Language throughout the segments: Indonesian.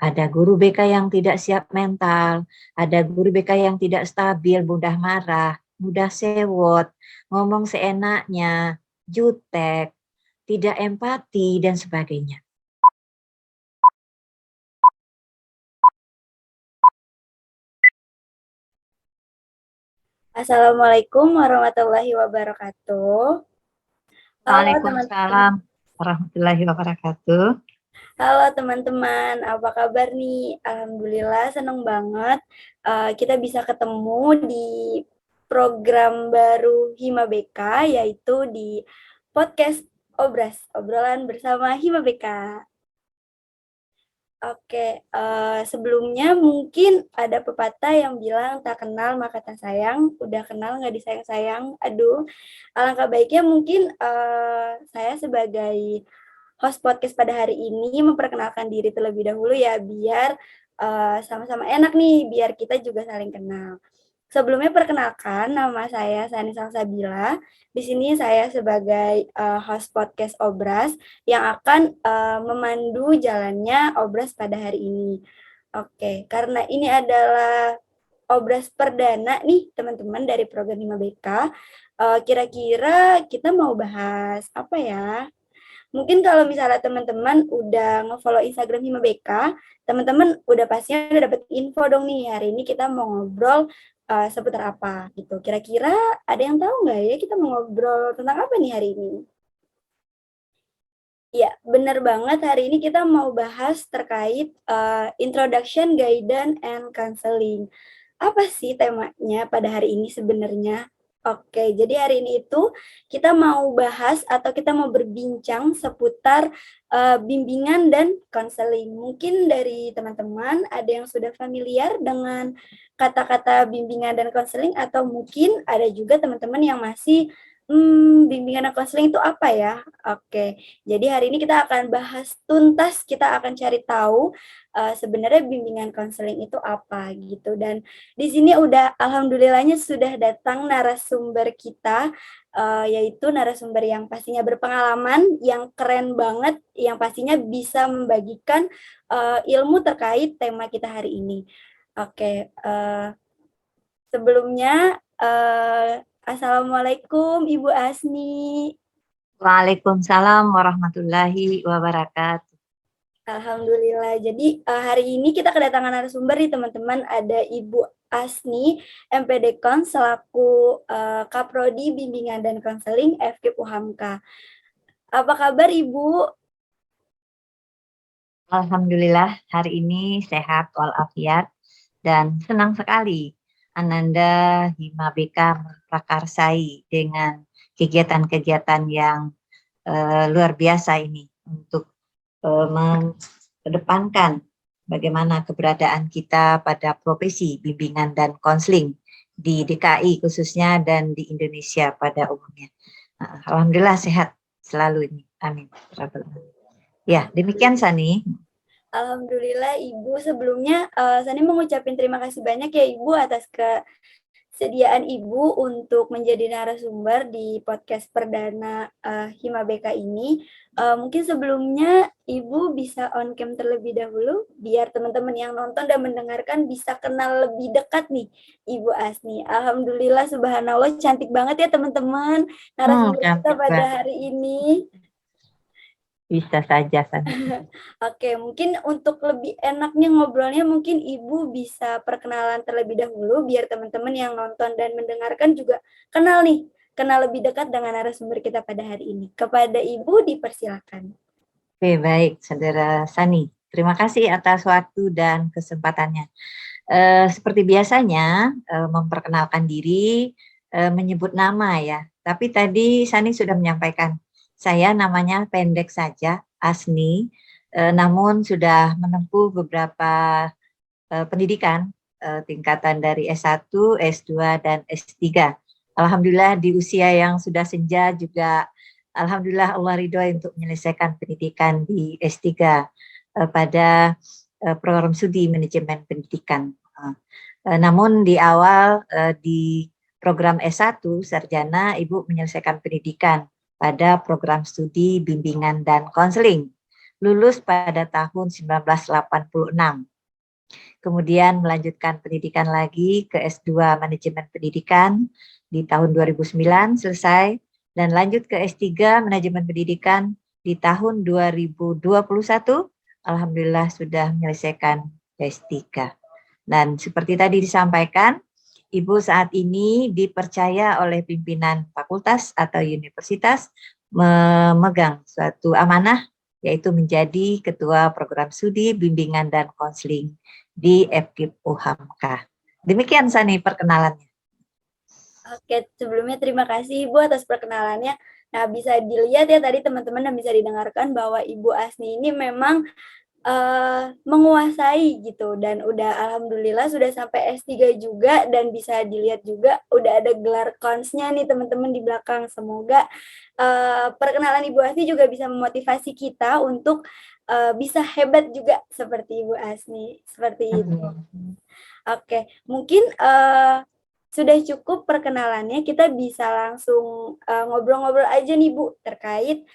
Ada guru BK yang tidak siap mental, ada guru BK yang tidak stabil, mudah marah, mudah sewot, ngomong seenaknya, jutek, tidak empati, dan sebagainya. Assalamualaikum warahmatullahi wabarakatuh. Halo teman-teman. Waalaikumsalam warahmatullahi wabarakatuh. Halo teman-teman, apa kabar nih? Alhamdulillah seneng banget kita bisa ketemu di program baru Hima BK, yaitu di podcast Obras, obrolan bersama Hima BK. Oke, sebelumnya mungkin ada pepatah yang bilang tak kenal maka tak sayang, udah kenal nggak disayang-sayang. Aduh, alangkah baiknya mungkin saya sebagai host podcast pada hari ini memperkenalkan diri terlebih dahulu ya, biar sama-sama enak nih, biar kita juga saling kenal. Sebelumnya perkenalkan, nama saya Sani Salsabila. Di sini saya sebagai host podcast Obras yang akan memandu jalannya Obras pada hari ini. Oke, karena ini adalah Obras perdana nih teman-teman dari program 5BK. Kira-kira kita mau bahas apa ya? Mungkin kalau misalnya teman-teman udah nge-follow Instagram Hima BK, teman-teman udah pastinya udah dapet info dong nih, hari ini kita mau ngobrol seputar apa gitu. Kira-kira ada yang tahu nggak ya kita mau ngobrol tentang apa nih hari ini? Ya, benar banget. Hari ini kita mau bahas terkait introduction, guidance, and counseling. Apa sih temanya pada hari ini sebenarnya? Oke, jadi hari ini itu kita mau bahas atau kita mau berbincang seputar bimbingan dan konseling. Mungkin dari teman-teman ada yang sudah familiar dengan kata-kata bimbingan dan konseling, atau mungkin ada juga teman-teman yang masih bimbingan dan konseling itu apa ya? Oke, jadi hari ini kita akan bahas tuntas, kita akan cari tahu sebenarnya bimbingan konseling itu apa gitu. Dan di sini udah alhamdulillahnya sudah datang narasumber kita, yaitu narasumber yang pastinya berpengalaman, yang keren banget, yang pastinya bisa membagikan ilmu terkait tema kita hari ini. Oke, sebelumnya Assalamualaikum Ibu Asni. Waalaikumsalam warahmatullahi wabarakatuh. Alhamdulillah. Jadi hari ini kita kedatangan narasumber nih teman-teman. Ada Ibu Asni, MPD Kon selaku Kaprodi Bimbingan dan Konseling FKIP UHAMKA. Apa kabar Ibu? Alhamdulillah hari ini sehat walafiat dan senang sekali Ananda Hima BK memprakarsai dengan kegiatan-kegiatan yang luar biasa ini untuk mengedepankan bagaimana keberadaan kita pada profesi bimbingan dan konseling di DKI khususnya dan di Indonesia pada umumnya. Alhamdulillah sehat selalu ini. Amin. Ya, demikian Sani. Alhamdulillah Ibu. Sebelumnya Sani mengucapkan terima kasih banyak ya Ibu atas kesediaan Ibu untuk menjadi narasumber di podcast perdana Hima BK ini. Mungkin sebelumnya Ibu bisa on cam terlebih dahulu biar teman-teman yang nonton dan mendengarkan bisa kenal lebih dekat nih Ibu Asni. Alhamdulillah subhanallah cantik banget ya teman-teman narasumber kita Cantik pada banget. hari ini. Bisa saja Sani. Oke, mungkin untuk lebih enaknya ngobrolnya mungkin Ibu bisa perkenalan terlebih dahulu biar teman-teman yang nonton dan mendengarkan juga kenal nih, kenal lebih dekat dengan narasumber kita pada hari ini. Kepada Ibu dipersilakan. Oke, baik Saudara Sani. Terima kasih atas waktu dan kesempatannya. Seperti biasanya memperkenalkan diri, menyebut nama ya. Tapi tadi Sani sudah menyampaikan, saya namanya pendek saja, Asni, namun sudah menempuh beberapa pendidikan tingkatan dari S1, S2, dan S3. Alhamdulillah di usia yang sudah senja juga, alhamdulillah Allah ridho untuk menyelesaikan pendidikan di S3 pada program studi manajemen pendidikan. Namun di awal di program S1 sarjana Ibu menyelesaikan pendidikan pada program studi bimbingan dan konseling lulus pada tahun 1986. Kemudian melanjutkan pendidikan lagi ke S2 Manajemen Pendidikan di tahun 2009 selesai, dan lanjut ke S3 Manajemen Pendidikan di tahun 2021. Alhamdulillah sudah menyelesaikan S3. Dan seperti tadi disampaikan, Ibu saat ini dipercaya oleh pimpinan fakultas atau universitas memegang suatu amanah, yaitu menjadi Ketua Program Studi Bimbingan dan Konseling di FKIP UHAMKA. Demikian Sani perkenalannya. Oke, sebelumnya terima kasih Ibu atas perkenalannya. Nah, bisa dilihat ya tadi teman-teman dan bisa didengarkan bahwa Ibu Asni ini memang menguasai gitu, dan udah alhamdulillah sudah sampai S3 juga, dan bisa dilihat juga udah ada gelar konsnya nih teman-teman di belakang. Semoga perkenalan Ibu Asni juga bisa memotivasi kita untuk bisa hebat juga seperti Ibu Asni, seperti itu. Oke, mungkin sudah cukup perkenalannya, kita bisa langsung ngobrol-ngobrol aja nih Bu terkait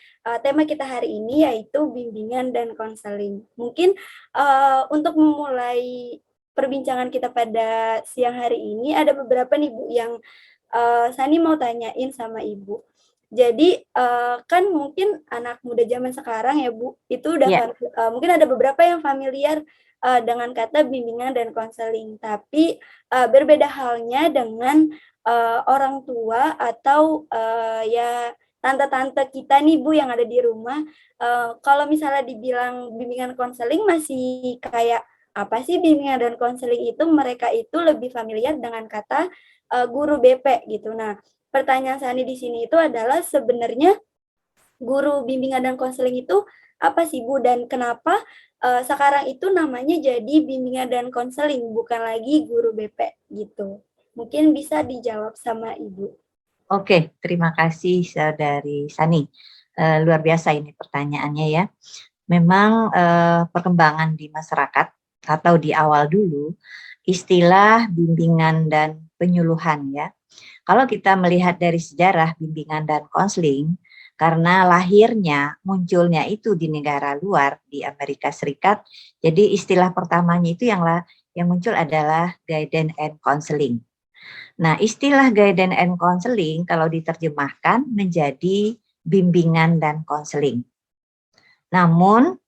tema kita hari ini, yaitu bimbingan dan konseling. Mungkin untuk memulai perbincangan kita pada siang hari ini, ada beberapa nih Bu yang Sani mau tanyain sama Ibu. Jadi kan mungkin anak muda zaman sekarang ya Bu, itu udah mungkin ada beberapa yang familiar dengan kata bimbingan dan konseling, tapi berbeda halnya dengan orang tua atau ya tante-tante kita nih Bu yang ada di rumah. Kalau misalnya dibilang bimbingan konseling masih kayak apa sih bimbingan dan konseling itu, mereka itu lebih familiar dengan kata guru BP gitu. Nah, pertanyaan Sani di sini itu adalah sebenarnya guru bimbingan dan konseling itu apa sih Bu, dan kenapa sekarang itu namanya jadi bimbingan dan konseling bukan lagi guru BP gitu. Mungkin bisa dijawab sama Ibu. Oke, terima kasih Saudari Sani. Luar biasa ini pertanyaannya ya. Memang perkembangan di masyarakat atau di awal dulu istilah bimbingan dan penyuluhan ya. Kalau kita melihat dari sejarah bimbingan dan konseling, karena lahirnya munculnya itu di negara luar, di Amerika Serikat, jadi istilah pertamanya itu yang muncul adalah guidance and counseling. Nah, istilah guidance and counseling kalau diterjemahkan menjadi bimbingan dan konseling. Namun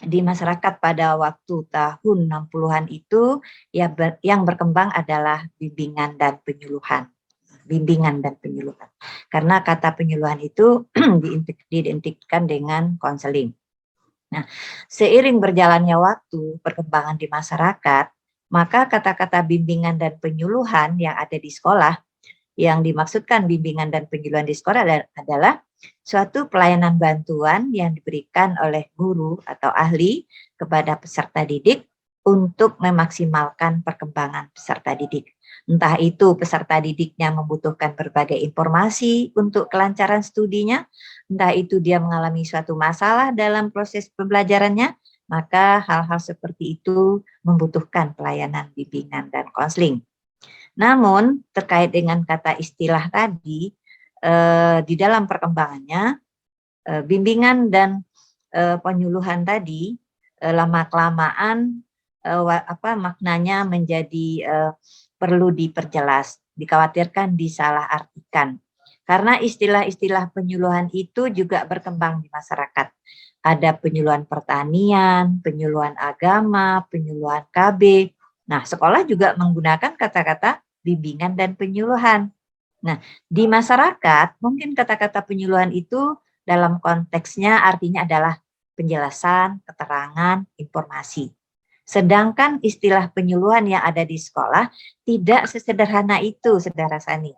di masyarakat pada waktu tahun 60-an itu ya yang berkembang adalah bimbingan dan penyuluhan. Bimbingan dan penyuluhan. Karena kata penyuluhan itu diidentikan dengan konseling. Nah, seiring berjalannya waktu, perkembangan di masyarakat, maka kata-kata bimbingan dan penyuluhan yang ada di sekolah, yang dimaksudkan bimbingan dan penyuluhan di sekolah adalah suatu pelayanan bantuan yang diberikan oleh guru atau ahli kepada peserta didik untuk memaksimalkan perkembangan peserta didik. Entah itu peserta didiknya membutuhkan berbagai informasi untuk kelancaran studinya, entah itu dia mengalami suatu masalah dalam proses pembelajarannya, maka hal-hal seperti itu membutuhkan pelayanan bimbingan dan konseling. Namun terkait dengan kata istilah tadi, di dalam perkembangannya, bimbingan dan penyuluhan tadi lama-kelamaan maknanya menjadi perlu diperjelas, dikhawatirkan disalahartikan. Karena istilah-istilah penyuluhan itu juga berkembang di masyarakat. Ada penyuluhan pertanian, penyuluhan agama, penyuluhan KB. Nah, sekolah juga menggunakan kata-kata bimbingan dan penyuluhan. Nah, di masyarakat mungkin kata-kata penyuluhan itu dalam konteksnya artinya adalah penjelasan, keterangan, informasi. Sedangkan istilah penyuluhan yang ada di sekolah tidak sesederhana itu, Saudara Sani.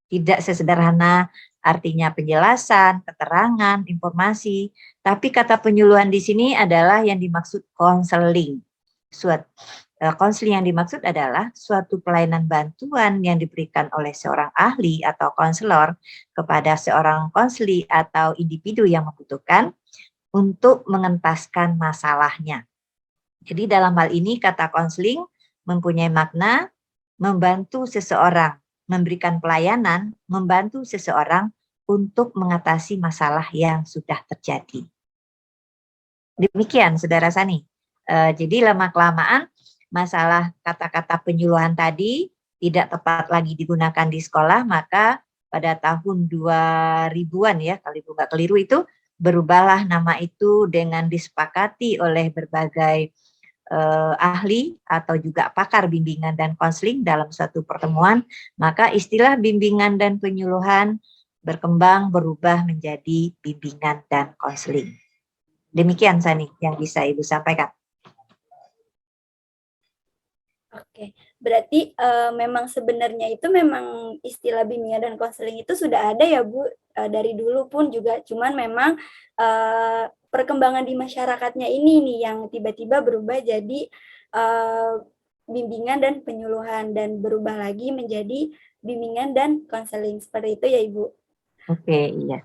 Tidak sesederhana artinya penjelasan, keterangan, informasi, tapi kata penyuluhan di sini adalah yang dimaksud konseling. Konseling yang dimaksud adalah suatu pelayanan bantuan yang diberikan oleh seorang ahli atau konselor kepada seorang konseli atau individu yang membutuhkan untuk mengentaskan masalahnya. Jadi dalam hal ini kata konseling mempunyai makna membantu seseorang, memberikan pelayanan, membantu seseorang untuk mengatasi masalah yang sudah terjadi. Demikian, Saudara Sani. Jadi lama-kelamaan masalah kata-kata penyuluhan tadi tidak tepat lagi digunakan di sekolah, maka pada tahun 2000-an ya, kalau Ibu nggak keliru itu, berubahlah nama itu dengan disepakati oleh berbagai ahli atau juga pakar bimbingan dan konseling dalam suatu pertemuan, maka istilah bimbingan dan penyuluhan berkembang berubah menjadi bimbingan dan konseling. Demikian Sani yang bisa Ibu sampaikan. Oke, berarti memang sebenarnya itu memang istilah bimbingan dan konseling itu sudah ada ya Bu, dari dulu pun juga, cuman memang perkembangan di masyarakatnya ini nih yang tiba-tiba berubah jadi bimbingan dan penyuluhan dan berubah lagi menjadi bimbingan dan konseling, seperti itu ya Ibu. Oke, iya.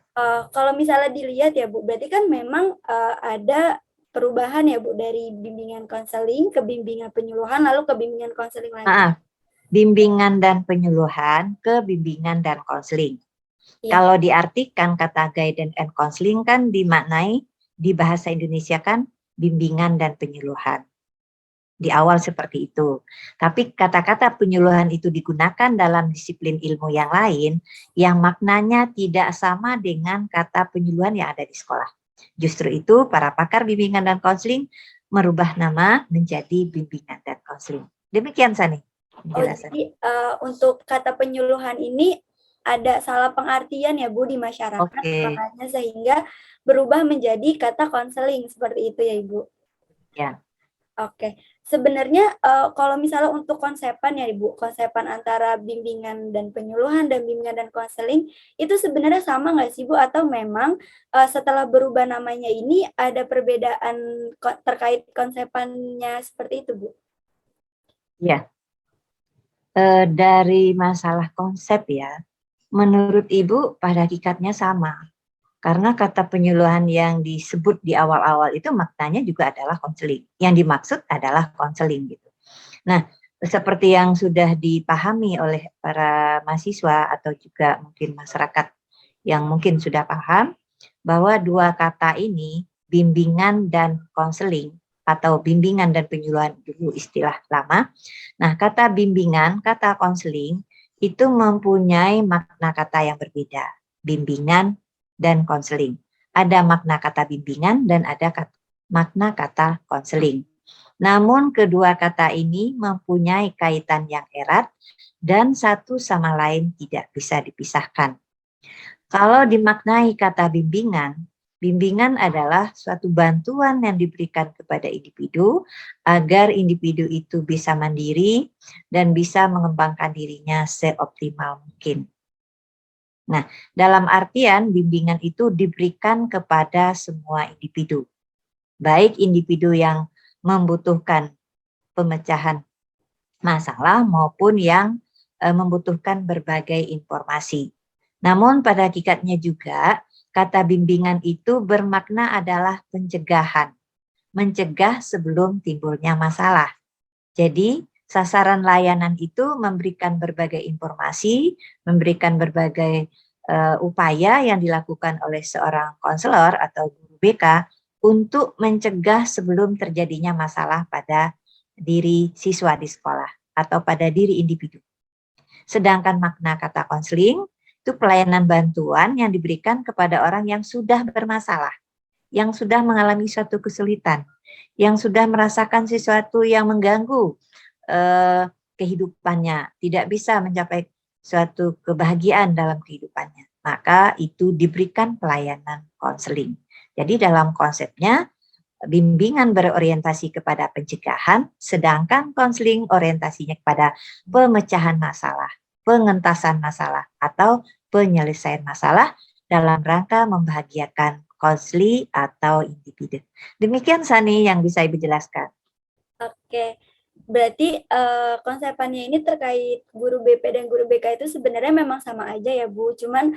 Kalau misalnya dilihat ya Bu, berarti kan memang ada perubahan ya Bu dari bimbingan konseling ke bimbingan penyuluhan lalu ke bimbingan konseling lagi. Bimbingan dan penyuluhan ke bimbingan dan konseling. Ya. Kalau diartikan kata guidance and counseling kan dimaknai di bahasa Indonesia kan bimbingan dan penyuluhan. Di awal seperti itu. Tapi kata-kata penyuluhan itu digunakan dalam disiplin ilmu yang lain yang maknanya tidak sama dengan kata penyuluhan yang ada di sekolah. Justru itu para pakar bimbingan dan konseling merubah nama menjadi bimbingan dan konseling. Demikian Sani. Jadi untuk kata penyuluhan ini ada salah pengertian ya Bu di masyarakat, makanya sehingga berubah menjadi kata konseling seperti itu ya Ibu. Ya. Oke, sebenarnya kalau misalnya untuk konsepan ya Ibu, konsepan antara bimbingan dan penyuluhan dan bimbingan dan konseling itu sebenarnya sama nggak sih Bu? Atau memang setelah berubah namanya ini ada perbedaan terkait konsepannya seperti itu Bu? Ya, dari masalah konsep ya, menurut Ibu pada hakikatnya sama. Karena kata penyuluhan yang disebut di awal-awal itu maknanya juga adalah konseling. Yang dimaksud adalah konseling gitu. Nah, seperti yang sudah dipahami oleh para mahasiswa atau juga mungkin masyarakat yang mungkin sudah paham, bahwa dua kata ini, bimbingan dan konseling, atau bimbingan dan penyuluhan dulu istilah lama. Nah, kata bimbingan, kata konseling, itu mempunyai makna kata yang berbeda. Bimbingan dan konseling. Ada makna kata bimbingan dan ada makna kata konseling. Namun kedua kata ini mempunyai kaitan yang erat dan satu sama lain tidak bisa dipisahkan. Kalau dimaknai kata bimbingan, bimbingan adalah suatu bantuan yang diberikan kepada individu agar individu itu bisa mandiri dan bisa mengembangkan dirinya seoptimal mungkin. Nah, dalam artian bimbingan itu diberikan kepada semua individu, baik individu yang membutuhkan pemecahan masalah maupun yang membutuhkan berbagai informasi. Namun pada hakikatnya juga kata bimbingan itu bermakna adalah pencegahan, mencegah sebelum timbulnya masalah. Jadi sasaran layanan itu memberikan berbagai informasi, memberikan berbagai upaya yang dilakukan oleh seorang konselor atau guru BK untuk mencegah sebelum terjadinya masalah pada diri siswa di sekolah atau pada diri individu. Sedangkan makna kata konseling itu pelayanan bantuan yang diberikan kepada orang yang sudah bermasalah, yang sudah mengalami suatu kesulitan, yang sudah merasakan sesuatu yang mengganggu kehidupannya, tidak bisa mencapai suatu kebahagiaan dalam kehidupannya, maka itu diberikan pelayanan konseling. Jadi dalam konsepnya bimbingan berorientasi kepada pencegahan, sedangkan konseling orientasinya kepada pemecahan masalah, pengentasan masalah atau penyelesaian masalah dalam rangka membahagiakan konsli atau individu. Demikian Sani yang bisa Ibu jelaskan. Oke. Berarti konsepannya ini terkait guru BP dan guru BK itu sebenarnya memang sama aja ya Bu, cuman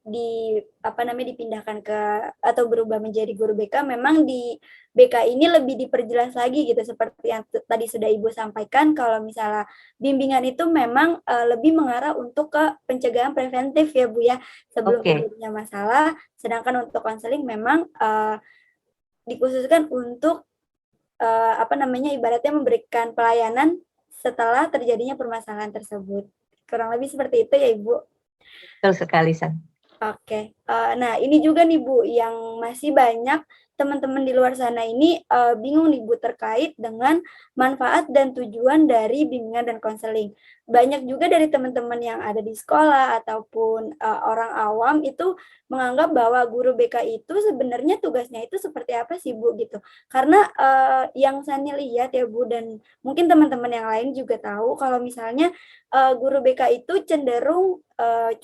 di apa namanya dipindahkan ke atau berubah menjadi guru BK, memang di BK ini lebih diperjelas lagi gitu seperti yang tadi sudah Ibu sampaikan kalau misalnya bimbingan itu memang lebih mengarah untuk ke pencegahan preventif ya Bu ya sebelum Oke, terjadinya masalah, sedangkan untuk konseling memang dikhususkan untuk apa namanya ibaratnya memberikan pelayanan setelah terjadinya permasalahan tersebut. Kurang lebih seperti itu ya Ibu. betul sekali, San. Oke, nah ini juga nih Bu, yang masih banyak teman-teman di luar sana ini bingung nih Bu terkait dengan manfaat dan tujuan dari bimbingan dan konseling. Banyak juga dari teman-teman yang ada di sekolah ataupun orang awam itu menganggap bahwa guru BK itu sebenarnya tugasnya itu seperti apa sih Bu gitu. Karena yang saya lihat ya Bu dan mungkin teman-teman yang lain juga tahu kalau misalnya guru BK itu cenderung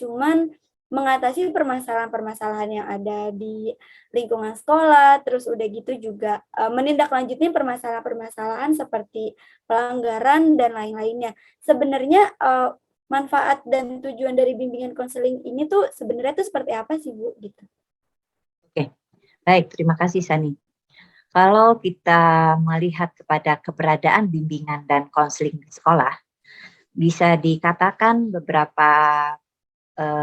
cuman mengatasi permasalahan-permasalahan yang ada di lingkungan sekolah, terus udah gitu juga menindaklanjuti permasalahan-permasalahan seperti pelanggaran dan lain-lainnya. Sebenarnya manfaat dan tujuan dari bimbingan konseling ini tuh sebenarnya tuh seperti apa sih Bu gitu? Oke, baik, terima kasih, Sani. Kalau kita melihat kepada keberadaan bimbingan dan konseling di sekolah, bisa dikatakan beberapa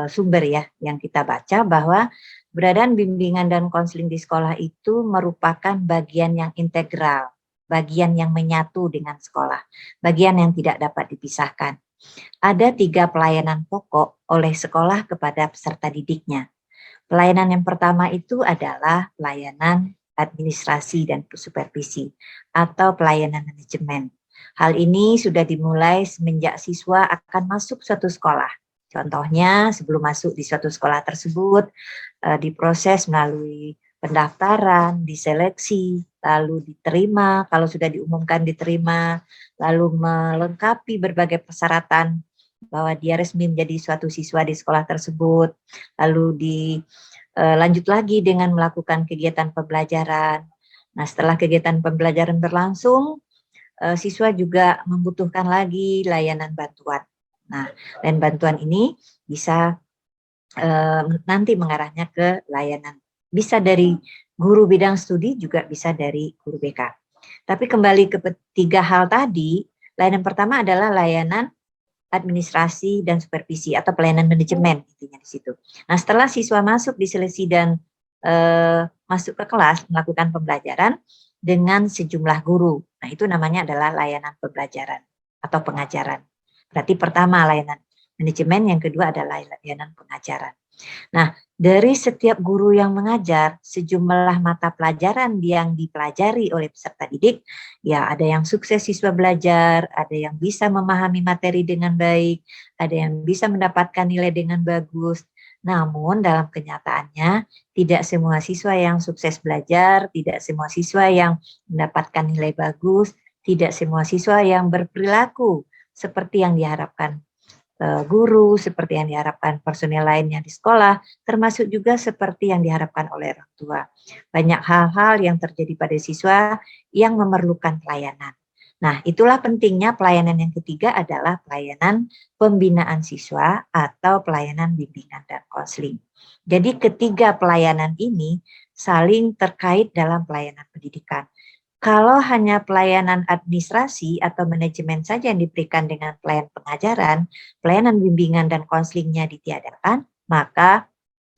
sumber ya yang kita baca bahwa keberadaan bimbingan dan konseling di sekolah itu merupakan bagian yang integral, bagian yang menyatu dengan sekolah, bagian yang tidak dapat dipisahkan. Ada 3 pelayanan pokok oleh sekolah kepada peserta didiknya. Pelayanan yang pertama itu adalah pelayanan administrasi dan supervisi atau pelayanan manajemen. Hal ini sudah dimulai semenjak siswa akan masuk suatu sekolah. Contohnya sebelum masuk di suatu sekolah tersebut diproses melalui pendaftaran, diseleksi, lalu diterima, kalau sudah diumumkan diterima, lalu melengkapi berbagai persyaratan bahwa dia resmi menjadi suatu siswa di sekolah tersebut, lalu lanjut lagi dengan melakukan kegiatan pembelajaran. Nah, setelah kegiatan pembelajaran berlangsung, siswa juga membutuhkan lagi layanan bantuan. Nah, layanan bantuan ini bisa nanti mengarahnya ke layanan. Bisa dari guru bidang studi, juga bisa dari guru BK. Tapi kembali ke 3 hal tadi, layanan pertama adalah layanan administrasi dan supervisi atau pelayanan manajemen intinya di situ. Nah, setelah siswa masuk di seleksi dan masuk ke kelas melakukan pembelajaran dengan sejumlah guru. Nah, itu namanya adalah layanan pembelajaran atau pengajaran. Berarti pertama layanan manajemen, yang kedua adalah layanan pengajaran. Nah, dari setiap guru yang mengajar, sejumlah mata pelajaran yang dipelajari oleh peserta didik, ya ada yang sukses siswa belajar, ada yang bisa memahami materi dengan baik, ada yang bisa mendapatkan nilai dengan bagus. Namun dalam kenyataannya, tidak semua siswa yang sukses belajar, tidak semua siswa yang mendapatkan nilai bagus, tidak semua siswa yang berperilaku seperti yang diharapkan guru, seperti yang diharapkan personel lainnya di sekolah, termasuk juga seperti yang diharapkan oleh orang tua. Banyak hal-hal yang terjadi pada siswa yang memerlukan pelayanan. Nah, itulah pentingnya pelayanan yang ketiga adalah pelayanan pembinaan siswa atau pelayanan bimbingan dan konseling. Jadi ketiga pelayanan ini saling terkait dalam pelayanan pendidikan. Kalau hanya pelayanan administrasi atau manajemen saja yang diberikan dengan pelayanan pengajaran, pelayanan bimbingan dan konselingnya ditiadakan, maka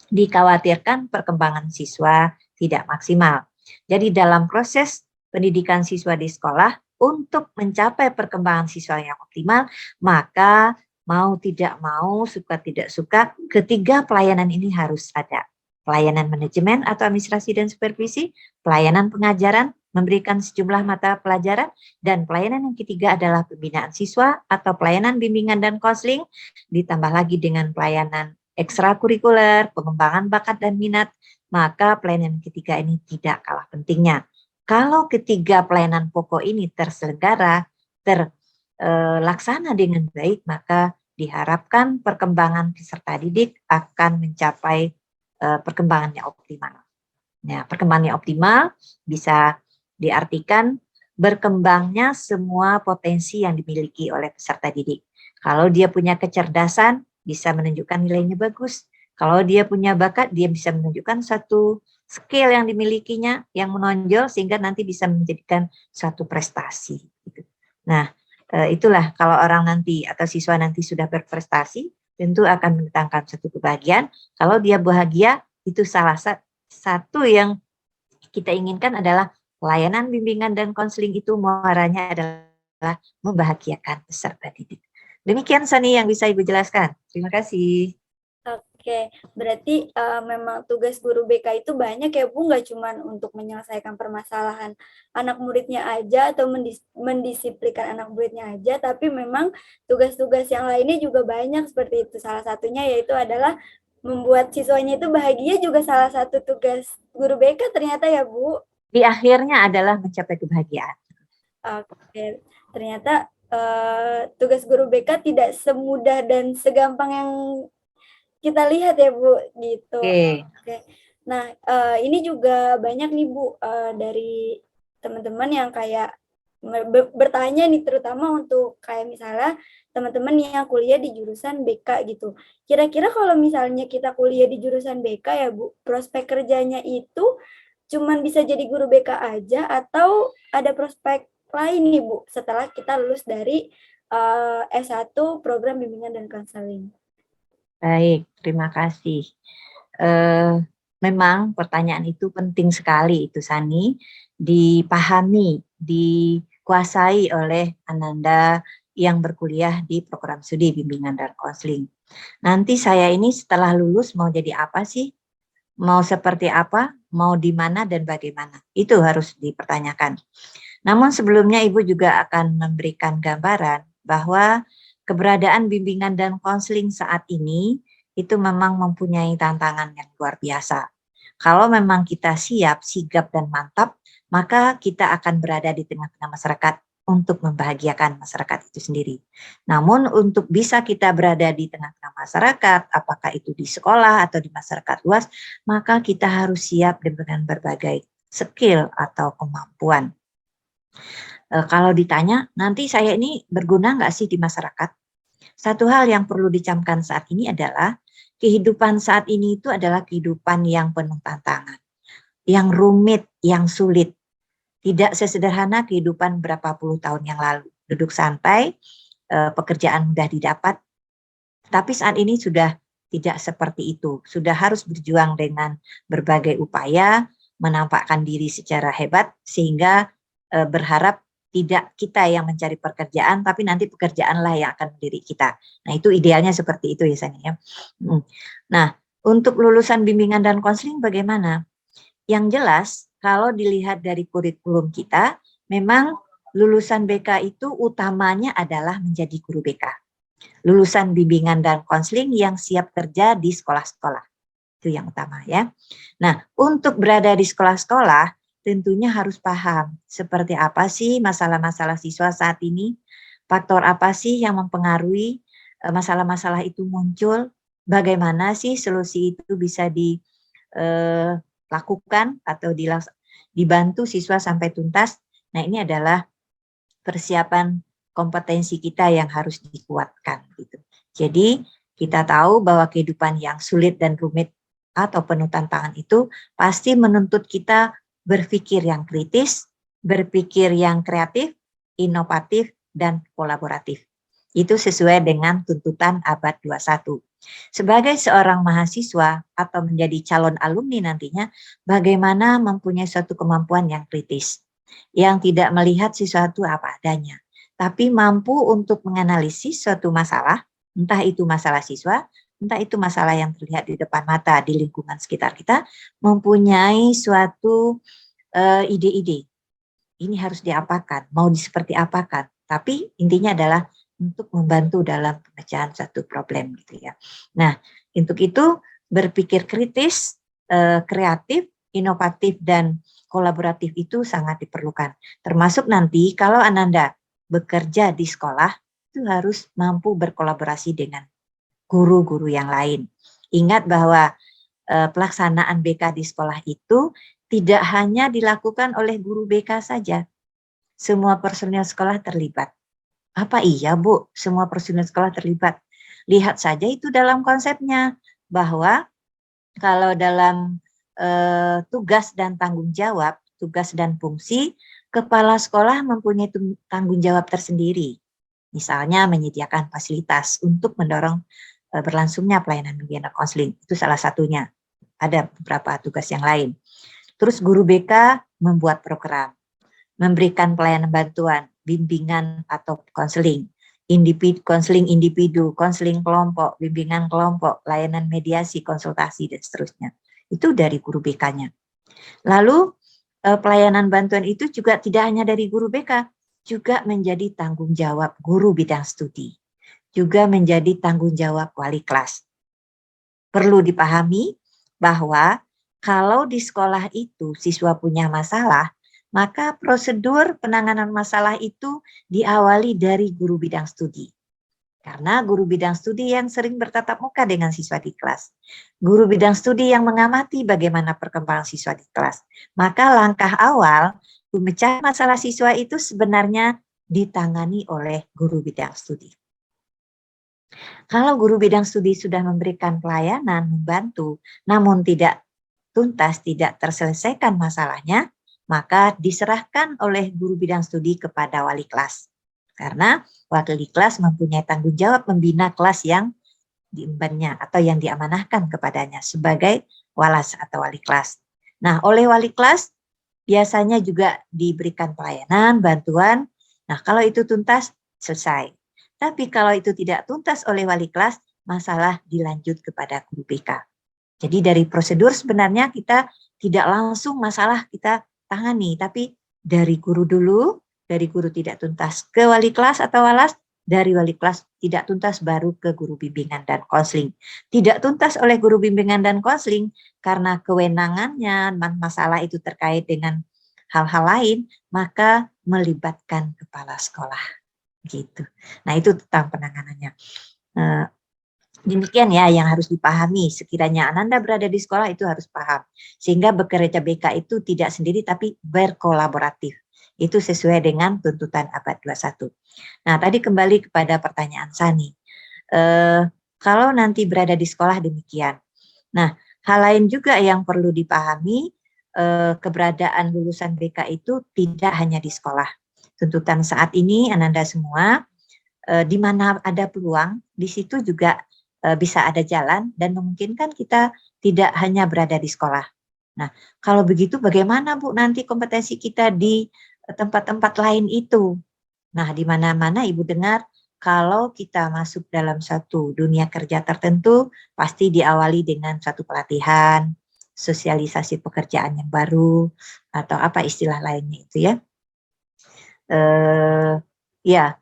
dikhawatirkan perkembangan siswa tidak maksimal. Jadi dalam proses pendidikan siswa di sekolah, untuk mencapai perkembangan siswa yang optimal, maka mau tidak mau, suka tidak suka, ketiga pelayanan ini harus ada. Pelayanan manajemen atau administrasi dan supervisi, pelayanan pengajaran, memberikan sejumlah mata pelajaran, dan pelayanan yang ketiga adalah pembinaan siswa atau pelayanan bimbingan dan konseling, ditambah lagi dengan pelayanan ekstrakurikuler, pengembangan bakat dan minat, maka pelayanan ketiga ini tidak kalah pentingnya. Kalau ketiga pelayanan pokok ini terselenggara, terlaksana dengan baik, maka diharapkan perkembangan peserta didik akan mencapai perkembangannya optimal. Nah, perkembangannya optimal bisa diartikan berkembangnya semua potensi yang dimiliki oleh peserta didik. Kalau dia punya kecerdasan, bisa menunjukkan nilainya bagus. Kalau dia punya bakat, dia bisa menunjukkan satu skill yang dimilikinya yang menonjol sehingga nanti bisa menjadikan suatu prestasi. Gitu. Nah, itulah kalau orang nanti atau siswa nanti sudah berprestasi, tentu akan mendatangkan satu kebahagiaan. Kalau dia bahagia, itu salah satu yang kita inginkan adalah layanan bimbingan dan konseling itu muaranya adalah membahagiakan peserta didik. Demikian Sani yang bisa Ibu jelaskan. Terima kasih. Oke, berarti memang tugas guru BK itu banyak ya Bu, nggak cuma untuk menyelesaikan permasalahan anak muridnya aja atau mendisiplinkan anak muridnya aja, tapi memang tugas-tugas yang lainnya juga banyak seperti itu. Salah satunya yaitu adalah membuat siswanya itu bahagia juga salah satu tugas guru BK ternyata ya Bu. Di akhirnya adalah mencapai kebahagiaan. Oke, ternyata tugas guru BK tidak semudah dan segampang yang kita lihat ya Bu, gitu. Oke. Oke. Nah, ini juga banyak nih Bu, dari teman-teman yang kayak bertanya nih, terutama untuk kayak misalnya teman-teman yang kuliah di jurusan BK gitu. Kira-kira kalau misalnya kita kuliah di jurusan BK ya Bu, prospek kerjanya itu cuman bisa jadi guru BK aja atau ada prospek lain nih Bu setelah kita lulus dari S1 program bimbingan dan konseling? Baik, terima kasih. Memang pertanyaan itu penting sekali itu Sani, dipahami, dikuasai oleh Ananda yang berkuliah di program studi bimbingan dan konseling. Nanti saya ini setelah lulus mau jadi apa sih? Mau seperti apa? Mau di mana dan bagaimana? Itu harus dipertanyakan. Namun sebelumnya Ibu juga akan memberikan gambaran bahwa keberadaan bimbingan dan konseling saat ini itu memang mempunyai tantangan yang luar biasa. Kalau memang kita siap, sigap, dan mantap, maka kita akan berada di tengah-tengah masyarakat untuk membahagiakan masyarakat itu sendiri. Namun untuk bisa kita berada di tengah-tengah masyarakat, apakah itu di sekolah atau di masyarakat luas, maka kita harus siap dengan berbagai skill atau kemampuan. Kalau ditanya, nanti saya ini berguna nggak sih di masyarakat? Satu hal yang perlu dicamkan saat ini adalah kehidupan saat ini itu adalah kehidupan yang penuh tantangan, yang rumit, yang sulit. Tidak sesederhana kehidupan berapa puluh tahun yang lalu. Duduk santai, pekerjaan mudah didapat, tapi saat ini sudah tidak seperti itu. Sudah harus berjuang dengan berbagai upaya, menampakkan diri secara hebat, sehingga berharap tidak kita yang mencari pekerjaan, tapi nanti pekerjaanlah yang akan mendidik kita. Nah, itu idealnya seperti itu ya, Sani ya. Nah, untuk lulusan bimbingan dan konseling bagaimana? Yang jelas, kalau dilihat dari kurikulum kita, memang lulusan BK itu utamanya adalah menjadi guru BK. Lulusan bimbingan dan konseling yang siap kerja di sekolah-sekolah. Itu yang utama ya. Nah, untuk berada di sekolah-sekolah, tentunya harus paham seperti apa sih masalah-masalah siswa saat ini, faktor apa sih yang mempengaruhi masalah-masalah itu muncul, bagaimana sih solusi itu bisa dilakukan atau dibantu siswa sampai tuntas. Nah, ini adalah persiapan kompetensi kita yang harus dikuatkan gitu. Jadi kita tahu bahwa kehidupan yang sulit dan rumit atau penuh tantangan itu pasti menuntut kita berpikir yang kritis, berpikir yang kreatif, inovatif, dan kolaboratif. Itu sesuai dengan tuntutan abad 21. Sebagai seorang mahasiswa atau menjadi calon alumni nantinya, bagaimana mempunyai suatu kemampuan yang kritis, yang tidak melihat sesuatu apa adanya, tapi mampu untuk menganalisis suatu masalah, entah itu masalah siswa, entah itu masalah yang terlihat di depan mata di lingkungan sekitar kita, mempunyai suatu ide-ide. Ini harus diapakan, mau seperti apakan. Tapi intinya adalah untuk membantu dalam pemecahan satu problem gitu ya. Nah, untuk itu berpikir kritis, kreatif, inovatif, dan kolaboratif itu sangat diperlukan. Termasuk nanti kalau Ananda bekerja di sekolah, itu harus mampu berkolaborasi dengan guru-guru yang lain. Ingat bahwa pelaksanaan BK di sekolah itu tidak hanya dilakukan oleh guru BK saja. semua personil sekolah terlibat. Apa iya, Bu, semua personil sekolah terlibat? Lihat saja itu dalam konsepnya, bahwa kalau dalam tugas dan tanggung jawab, tugas dan fungsi, kepala sekolah mempunyai tanggung jawab tersendiri. Misalnya menyediakan fasilitas untuk mendorong berlangsungnya pelayanan bimbingan dan konseling. Itu salah satunya. Ada beberapa tugas yang lain. Terus guru BK membuat program, memberikan pelayanan bantuan, bimbingan atau konseling, konseling individu, konseling kelompok, bimbingan kelompok, layanan mediasi, konsultasi, dan seterusnya. Itu dari guru BK-nya. Lalu pelayanan bantuan itu juga tidak hanya dari guru BK, juga menjadi tanggung jawab guru bidang studi, juga menjadi tanggung jawab wali kelas. Perlu dipahami bahwa kalau di sekolah itu siswa punya masalah, maka prosedur penanganan masalah itu diawali dari guru bidang studi. Karena guru bidang studi yang sering bertatap muka dengan siswa di kelas. Guru bidang studi yang mengamati bagaimana perkembangan siswa di kelas. Maka langkah awal memecah masalah siswa itu sebenarnya ditangani oleh guru bidang studi. Kalau guru bidang studi sudah memberikan pelayanan, membantu, namun tidak tuntas, tidak terselesaikan masalahnya, maka diserahkan oleh guru bidang studi kepada wali kelas. Karena wali kelas mempunyai tanggung jawab membina kelas yang diembannya atau yang diamanahkan kepadanya sebagai walas atau wali kelas. Nah, oleh wali kelas biasanya juga diberikan pelayanan, bantuan. Nah, kalau itu tuntas, selesai. Tapi kalau itu tidak tuntas oleh wali kelas, masalah dilanjut kepada guru BK. Jadi dari prosedur sebenarnya kita tidak langsung masalah kita tangani, tapi dari guru dulu, dari guru tidak tuntas ke wali kelas atau walas, dari wali kelas tidak tuntas baru ke guru bimbingan dan konseling. Tidak tuntas oleh guru bimbingan dan konseling karena kewenangannya masalah itu terkait dengan hal-hal lain, maka melibatkan kepala sekolah. Gitu. Nah, itu tentang penanganannya. Demikian ya yang harus dipahami. Sekiranya Ananda berada di sekolah itu harus paham. Sehingga bekerja BK itu tidak sendiri tapi berkolaboratif. Itu sesuai dengan tuntutan abad 21. Nah, tadi kembali kepada pertanyaan Sani. Kalau nanti berada di sekolah demikian. Nah, hal lain juga yang perlu dipahami, keberadaan lulusan BK itu tidak hanya di sekolah. Tuntutan saat ini Ananda semua, di mana ada peluang, di situ juga bisa ada jalan dan memungkinkan kita tidak hanya berada di sekolah. Nah, kalau begitu bagaimana Bu nanti kompetensi kita di tempat-tempat lain itu? Nah, di mana-mana Ibu dengar kalau kita masuk dalam satu dunia kerja tertentu, pasti diawali dengan satu pelatihan, sosialisasi pekerjaan yang baru, atau apa istilah lainnya itu ya. Ya,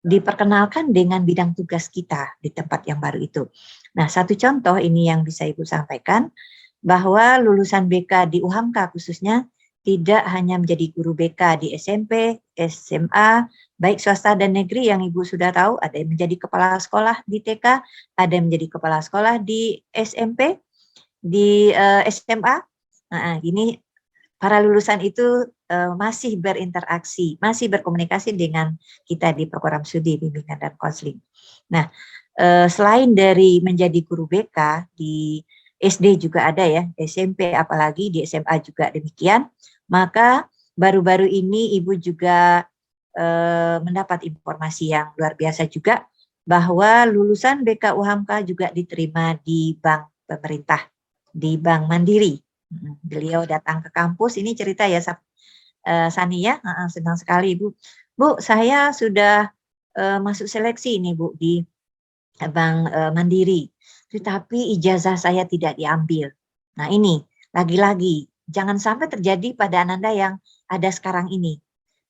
diperkenalkan dengan bidang tugas kita di tempat yang baru itu. Nah, satu contoh ini yang bisa Ibu sampaikan, bahwa lulusan BK di UHAMKA khususnya tidak hanya menjadi guru BK di SMP, SMA, baik swasta dan negeri yang Ibu sudah tahu, ada yang menjadi kepala sekolah di TK, ada yang menjadi kepala sekolah di SMP, di SMA. Nah, ini para lulusan itu masih berinteraksi, masih berkomunikasi dengan kita di program studi bimbingan dan konseling. Nah, selain dari menjadi guru BK di SD juga ada ya, SMP apalagi, di SMA juga demikian. Maka baru-baru ini Ibu juga mendapat informasi yang luar biasa juga bahwa lulusan BK UHAMKA juga diterima di bank pemerintah, di Bank Mandiri. Beliau datang ke kampus, ini cerita ya Sani ya, senang sekali Bu. Bu, saya sudah masuk seleksi ini Bu di Bank Mandiri, tetapi ijazah saya tidak diambil. Nah ini, lagi-lagi, jangan sampai terjadi pada Ananda yang ada sekarang ini.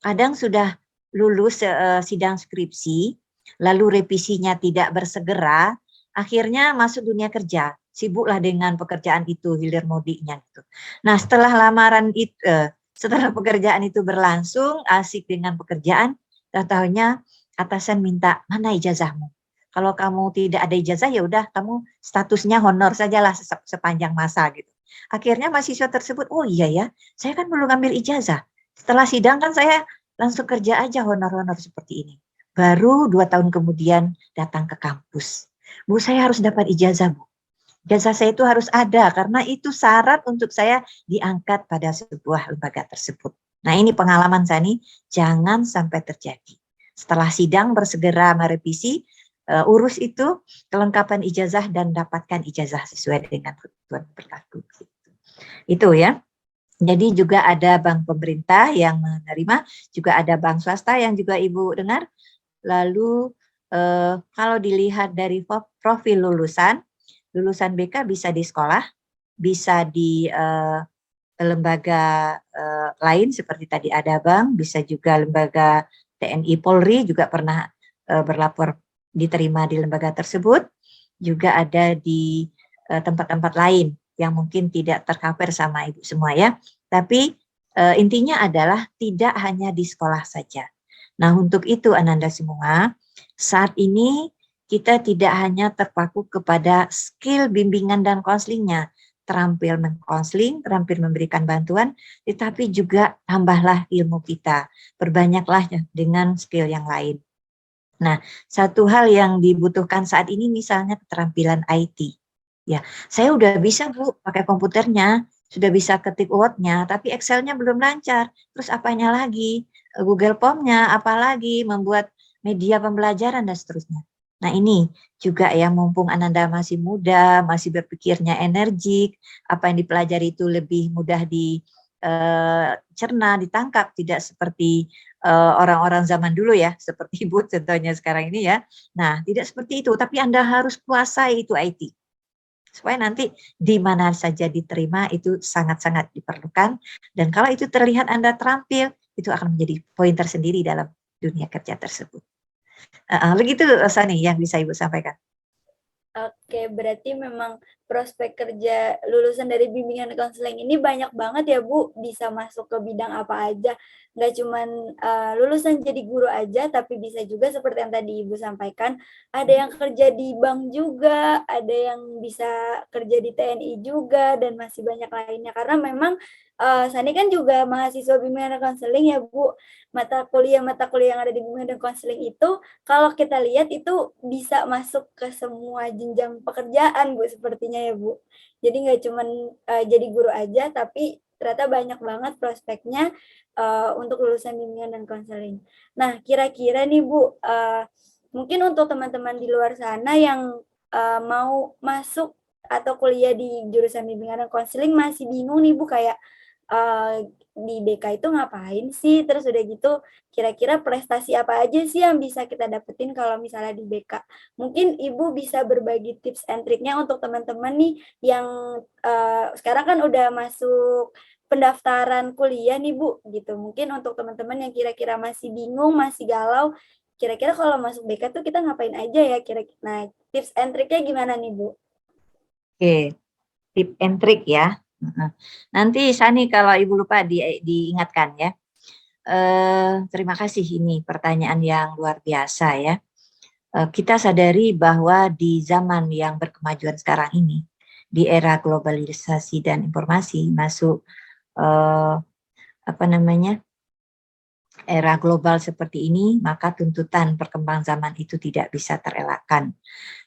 Kadang sudah lulus sidang skripsi, lalu revisinya tidak bersegera, akhirnya masuk dunia kerja, sibuklah dengan pekerjaan itu, hilir mudiknya gitu. Nah setelah lamaran itu, setelah pekerjaan itu berlangsung, asik dengan pekerjaan, tahunya atasan minta, mana ijazahmu? Kalau kamu tidak ada ijazah, ya udah kamu statusnya honor sajalah sepanjang masa gitu. Akhirnya mahasiswa tersebut, oh iya ya, saya kan belum ambil ijazah. Setelah sidang kan saya langsung kerja aja honor-honor seperti ini. Baru 2 tahun kemudian datang ke kampus. Bu, saya harus dapat ijazah, Bu. Ijazah saya itu harus ada karena itu syarat untuk saya diangkat pada sebuah lembaga tersebut. Nah, ini pengalaman saya nih, jangan sampai terjadi. Setelah sidang bersegera merevisi, urus itu kelengkapan ijazah dan dapatkan ijazah sesuai dengan ketentuan berlaku. Itu ya. Jadi juga ada bank pemerintah yang menerima, juga ada bank swasta yang juga Ibu dengar. Lalu kalau dilihat dari profil lulusan BK bisa di sekolah, bisa di lembaga lain seperti tadi ada bank, bisa juga lembaga TNI Polri juga pernah berlapor diterima di lembaga tersebut, juga ada di tempat-tempat lain yang mungkin tidak tercover sama Ibu semua ya. Tapi intinya adalah tidak hanya di sekolah saja. Nah, untuk itu Ananda semua, saat ini kita tidak hanya terpaku kepada skill bimbingan dan konselingnya, terampil mengkonseling, terampil memberikan bantuan, tetapi juga tambahlah ilmu kita, perbanyaklah dengan skill yang lain. Nah, satu hal yang dibutuhkan saat ini misalnya keterampilan IT. Ya, saya udah bisa Bu pakai komputernya, sudah bisa ketik Word-nya, tapi Excel-nya belum lancar. Terus apanya lagi? Google Form-nya, apalagi membuat media pembelajaran dan seterusnya. Nah, ini juga ya mumpung Ananda masih muda, masih berpikirnya energik, apa yang dipelajari itu lebih mudah dicerna, ditangkap, tidak seperti orang-orang zaman dulu ya, seperti Ibu contohnya sekarang ini ya. Nah, tidak seperti itu, tapi Anda harus kuasai itu IT. Supaya nanti di mana saja diterima itu sangat-sangat diperlukan. Dan kalau itu terlihat Anda terampil, itu akan menjadi poin tersendiri dalam dunia kerja tersebut. Begitu Sani yang bisa Ibu sampaikan. Oke, berarti memang prospek kerja lulusan dari bimbingan konseling ini banyak banget ya Bu, bisa masuk ke bidang apa aja. Nggak cuman lulusan jadi guru aja, tapi bisa juga seperti yang tadi Ibu sampaikan, ada yang kerja di bank juga, ada yang bisa kerja di TNI juga, dan masih banyak lainnya. Karena memang Sani kan juga mahasiswa bimbingan konseling ya Bu, mata kuliah yang ada di bimbingan konseling itu kalau kita lihat itu bisa masuk ke semua jenjang pekerjaan Bu sepertinya ya Bu. Jadi nggak cuman jadi guru aja tapi ternyata banyak banget prospeknya untuk lulusan bimbingan dan konseling. Nah, kira-kira nih Bu, mungkin untuk teman-teman di luar sana yang mau masuk atau kuliah di jurusan bimbingan dan konseling masih bingung nih Bu kayak di BK itu ngapain sih? Terus udah gitu kira-kira prestasi apa aja sih yang bisa kita dapetin kalau misalnya di BK? Mungkin Ibu bisa berbagi tips and triknya untuk teman-teman nih yang sekarang kan udah masuk pendaftaran kuliah nih Bu, gitu. Mungkin untuk teman-teman yang kira-kira masih bingung, masih galau, kira-kira kalau masuk BK tuh kita ngapain aja ya kira-kira? Nah, tips and triknya gimana nih Bu? Oke, tip and trick ya. Nanti Sani kalau Ibu lupa diingatkan ya. Terima kasih, ini pertanyaan yang luar biasa ya. Kita sadari bahwa di zaman yang berkemajuan sekarang ini, di era globalisasi dan informasi masuk era global seperti ini, maka tuntutan perkembangan zaman itu tidak bisa terelakkan.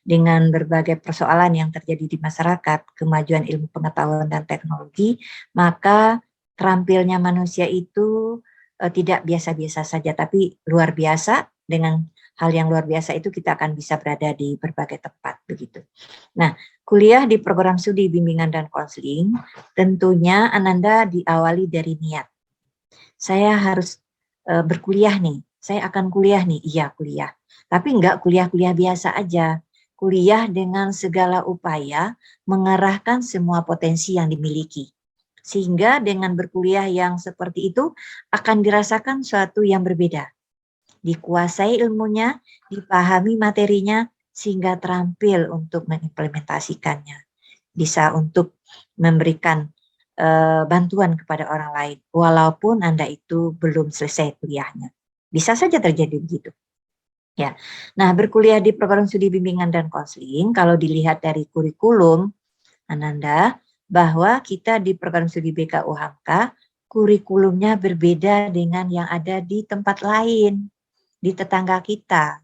Dengan berbagai persoalan yang terjadi di masyarakat, kemajuan ilmu pengetahuan dan teknologi, maka terampilnya manusia itu tidak biasa-biasa saja, tapi luar biasa. Dengan hal yang luar biasa itu kita akan bisa berada di berbagai tempat begitu. Nah, kuliah di program studi bimbingan dan konseling, tentunya Ananda diawali dari niat. Saya harus berkuliah nih, saya akan kuliah nih, iya kuliah. Tapi enggak kuliah-kuliah biasa aja, kuliah dengan segala upaya mengarahkan semua potensi yang dimiliki. Sehingga dengan berkuliah yang seperti itu akan dirasakan suatu yang berbeda. Dikuasai ilmunya, dipahami materinya, sehingga terampil untuk mengimplementasikannya. Bisa untuk memberikan bantuan kepada orang lain, walaupun Anda itu belum selesai kuliahnya. Bisa saja terjadi begitu. Ya, nah berkuliah di program studi bimbingan dan konseling, kalau dilihat dari kurikulum Ananda, bahwa kita di program studi BK UHAMKA, kurikulumnya berbeda dengan yang ada di tempat lain, di tetangga kita.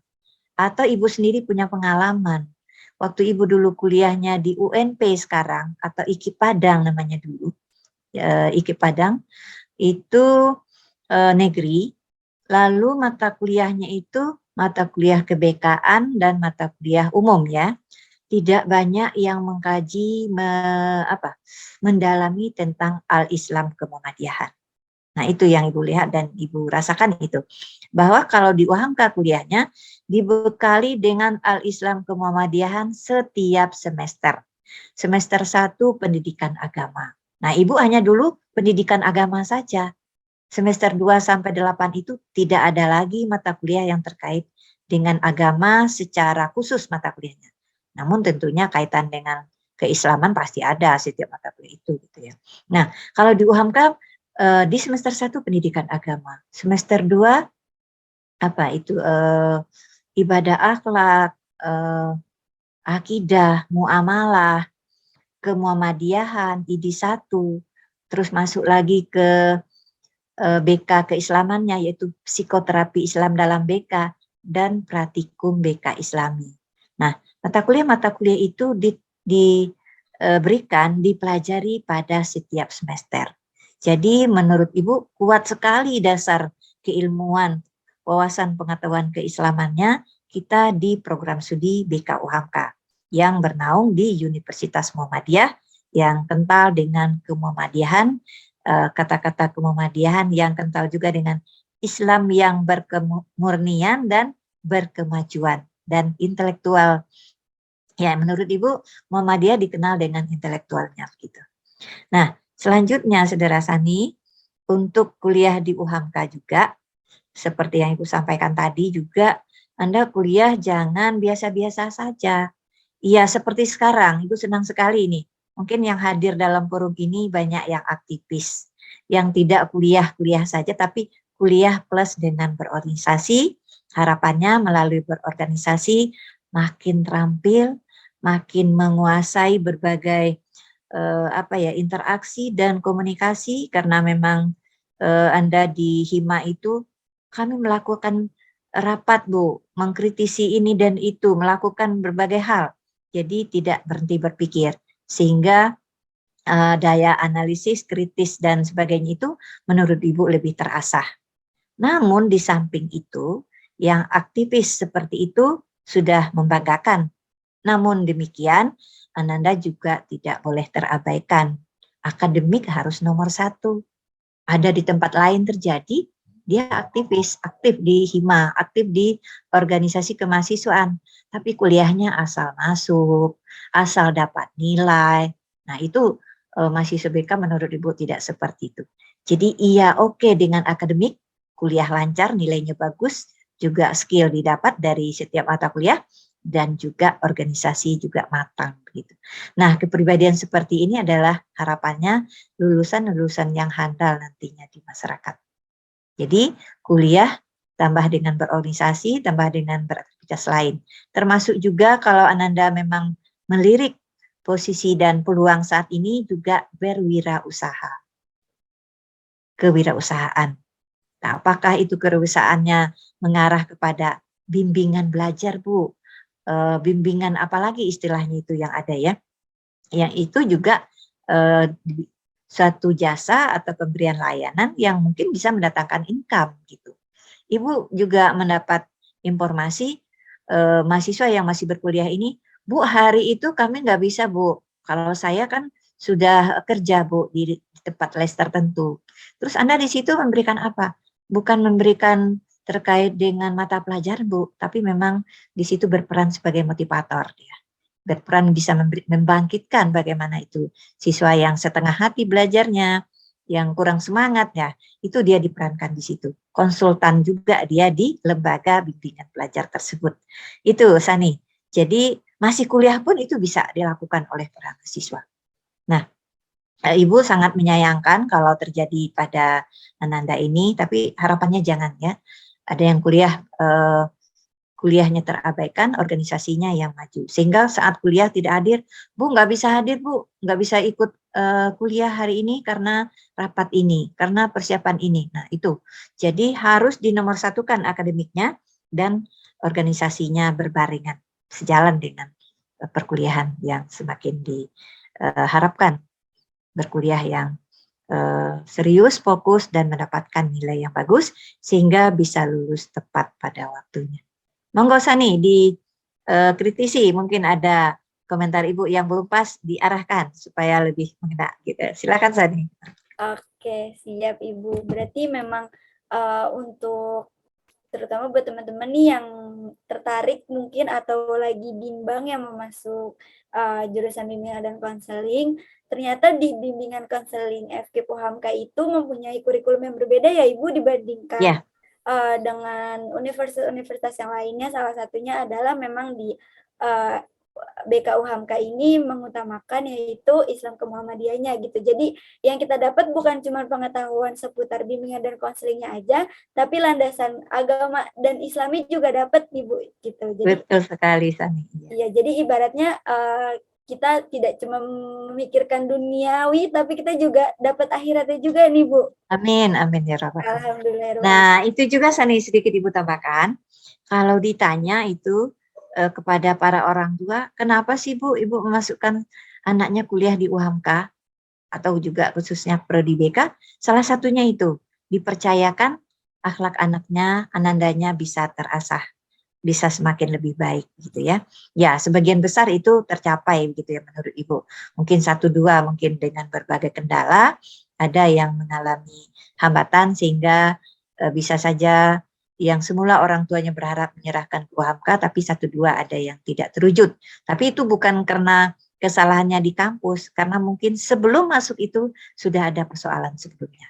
Atau Ibu sendiri punya pengalaman, waktu Ibu dulu kuliahnya di UNP sekarang, atau IKI Padang namanya dulu, IKI Padang, itu negeri, lalu mata kuliahnya itu mata kuliah kebekaan dan mata kuliah umum ya. Tidak banyak yang mengkaji, mendalami tentang Al-Islam Kemuhamadiyahan. Nah, itu yang Ibu lihat dan Ibu rasakan itu. Bahwa kalau di UHAMKA kuliahnya dibekali dengan Al-Islam Kemuhamadiyahan setiap semester. Semester 1 pendidikan agama. Nah, Ibu hanya dulu pendidikan agama saja. Semester 2 sampai 8 itu tidak ada lagi mata kuliah yang terkait dengan agama secara khusus mata kuliahnya. Namun tentunya kaitan dengan keislaman pasti ada setiap mata kuliah itu gitu ya. Nah, kalau di UHAMKA di semester 1 pendidikan agama, semester 2 ibadah akhlak, akidah, muamalah, kemuhamadiyahan, ID 1, terus masuk lagi ke BK keislamannya yaitu psikoterapi Islam dalam BK dan praktikum BK Islami. Nah, mata kuliah itu diberikan, dipelajari pada setiap semester. Jadi menurut Ibu kuat sekali dasar keilmuan, wawasan pengetahuan keislamannya kita di program studi BK UHAMKA yang bernaung di Universitas Muhammadiyah yang kental dengan kemuhammadiyahan, kata-kata kemuhammadiyahan yang kental juga dengan Islam yang berkemurnian dan berkemajuan dan intelektual. Ya, menurut Ibu Muhammadiyah dikenal dengan intelektualnya gitu. Nah, selanjutnya Saudara Sani, untuk kuliah di UHAMKA juga seperti yang Ibu sampaikan tadi juga, Anda kuliah jangan biasa-biasa saja. Iya, seperti sekarang, Ibu senang sekali nih. Mungkin yang hadir dalam forum ini banyak yang aktivis, yang tidak kuliah-kuliah saja, tapi kuliah plus dengan berorganisasi. Harapannya melalui berorganisasi makin terampil, makin menguasai berbagai interaksi dan komunikasi, karena memang Anda di Hima itu kami melakukan rapat Bu, mengkritisi ini dan itu, melakukan berbagai hal. Jadi tidak berhenti berpikir, sehingga daya analisis, kritis dan sebagainya itu menurut Ibu lebih terasah. Namun di samping itu, yang aktivis seperti itu sudah membanggakan. Namun demikian, Ananda juga tidak boleh terabaikan. Akademik harus nomor 1. Ada di tempat lain terjadi, dia aktivis, aktif di Hima, aktif di organisasi kemahasiswaan, tapi kuliahnya asal masuk, asal dapat nilai. Nah, itu mahasiswa BK menurut Ibu tidak seperti itu. Jadi iya oke dengan akademik, kuliah lancar, nilainya bagus, juga skill didapat dari setiap mata kuliah, dan juga organisasi juga matang begitu. Nah, kepribadian seperti ini adalah harapannya lulusan-lulusan yang handal nantinya di masyarakat. Jadi kuliah tambah dengan berorganisasi, tambah dengan beraktivitas lain. Termasuk juga kalau Ananda memang melirik posisi dan peluang saat ini juga berwirausaha. Kewirausahaan. Nah, apakah itu kewirausahaannya mengarah kepada bimbingan belajar, Bu? Bimbingan apalagi istilahnya itu yang ada ya? Yang itu juga suatu jasa atau pemberian layanan yang mungkin bisa mendatangkan income gitu. Ibu juga mendapat informasi mahasiswa yang masih berkuliah ini, Bu, hari itu kami nggak bisa, Bu. Kalau saya kan sudah kerja, Bu, di tempat les tertentu. Terus Anda di situ memberikan apa? Bukan memberikan terkait dengan mata pelajaran, Bu, tapi memang di situ berperan sebagai motivator dia. Berperan bisa membangkitkan bagaimana itu siswa yang setengah hati belajarnya, yang kurang semangat ya, itu dia diperankan di situ. Konsultan juga dia di lembaga bimbingan belajar tersebut. Itu Sani. Jadi masih kuliah pun itu bisa dilakukan oleh para siswa. Nah, Ibu sangat menyayangkan kalau terjadi pada Ananda ini, tapi harapannya jangan ya. Ada yang kuliahnya terabaikan, organisasinya yang maju. Sehingga saat kuliah tidak hadir, Bu nggak bisa hadir, Bu, nggak bisa ikut kuliah hari ini karena rapat ini, karena persiapan ini. Nah, itu. Jadi harus dinomorsatukan akademiknya dan organisasinya berbarengan, sejalan dengan perkuliahan yang semakin diharapkan, berkuliah yang serius, fokus, dan mendapatkan nilai yang bagus, sehingga bisa lulus tepat pada waktunya. Monggo Sani, dikritisi, mungkin ada komentar Ibu yang belum pas, diarahkan supaya lebih mengena gitu. Silakan Sani. Oke, siap Ibu. Berarti memang untuk terutama buat teman-teman nih yang tertarik mungkin atau lagi bimbang yang mau masuk jurusan bimbingan dan konseling, ternyata di bimbingan konseling FKIP UHAMKA itu mempunyai kurikulum yang berbeda ya Ibu dibandingkan Ya, dengan universitas-universitas yang lainnya. Salah satunya adalah memang di BK UHAMKA ini mengutamakan yaitu Islam kemuhammadiyahnya gitu. Jadi yang kita dapat bukan cuma pengetahuan seputar bimbingan dan konselingnya aja, tapi landasan agama dan Islami juga dapat Ibu gitu. Jadi betul sekali Sani. iya, jadi ibaratnya kita tidak cuma memikirkan duniawi, tapi kita juga dapat akhiratnya juga nih Bu. Amin, amin ya Rabbal alamin. Alhamdulillah. Nah, itu juga Sani sedikit Ibu tambahkan. Kalau ditanya itu kepada para orang tua, kenapa sih Bu Ibu memasukkan anaknya kuliah di UHAMKA atau juga khususnya prodi BK? Salah satunya itu dipercayakan akhlak anaknya, anandanya bisa terasah, bisa semakin lebih baik gitu ya. Ya, sebagian besar itu tercapai gitu ya menurut Ibu. Mungkin 1-2 mungkin dengan berbagai kendala, ada yang mengalami hambatan sehingga bisa saja yang semula orang tuanya berharap menyerahkan ke UHAMKA, tapi 1-2 ada yang tidak terwujud. Tapi itu bukan karena kesalahannya di kampus, karena mungkin sebelum masuk itu sudah ada persoalan sebelumnya.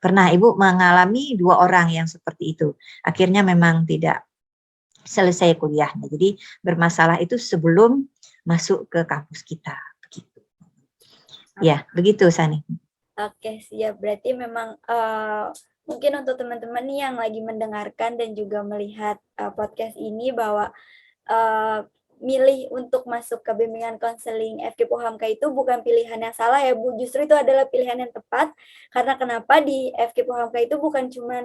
Pernah Ibu mengalami 2 orang yang seperti itu. Akhirnya memang tidak selesai kuliahnya. Jadi bermasalah itu sebelum masuk ke kampus kita. Begitu. Ya, begitu Sani. Oke, siap. Berarti memang mungkin untuk teman-teman nih yang lagi mendengarkan dan juga melihat podcast ini bahwa milih untuk masuk ke bimbingan konseling FKIP UHAMKA itu bukan pilihan yang salah ya Bu, justru itu adalah pilihan yang tepat. Karena kenapa di FKIP UHAMKA itu bukan cuma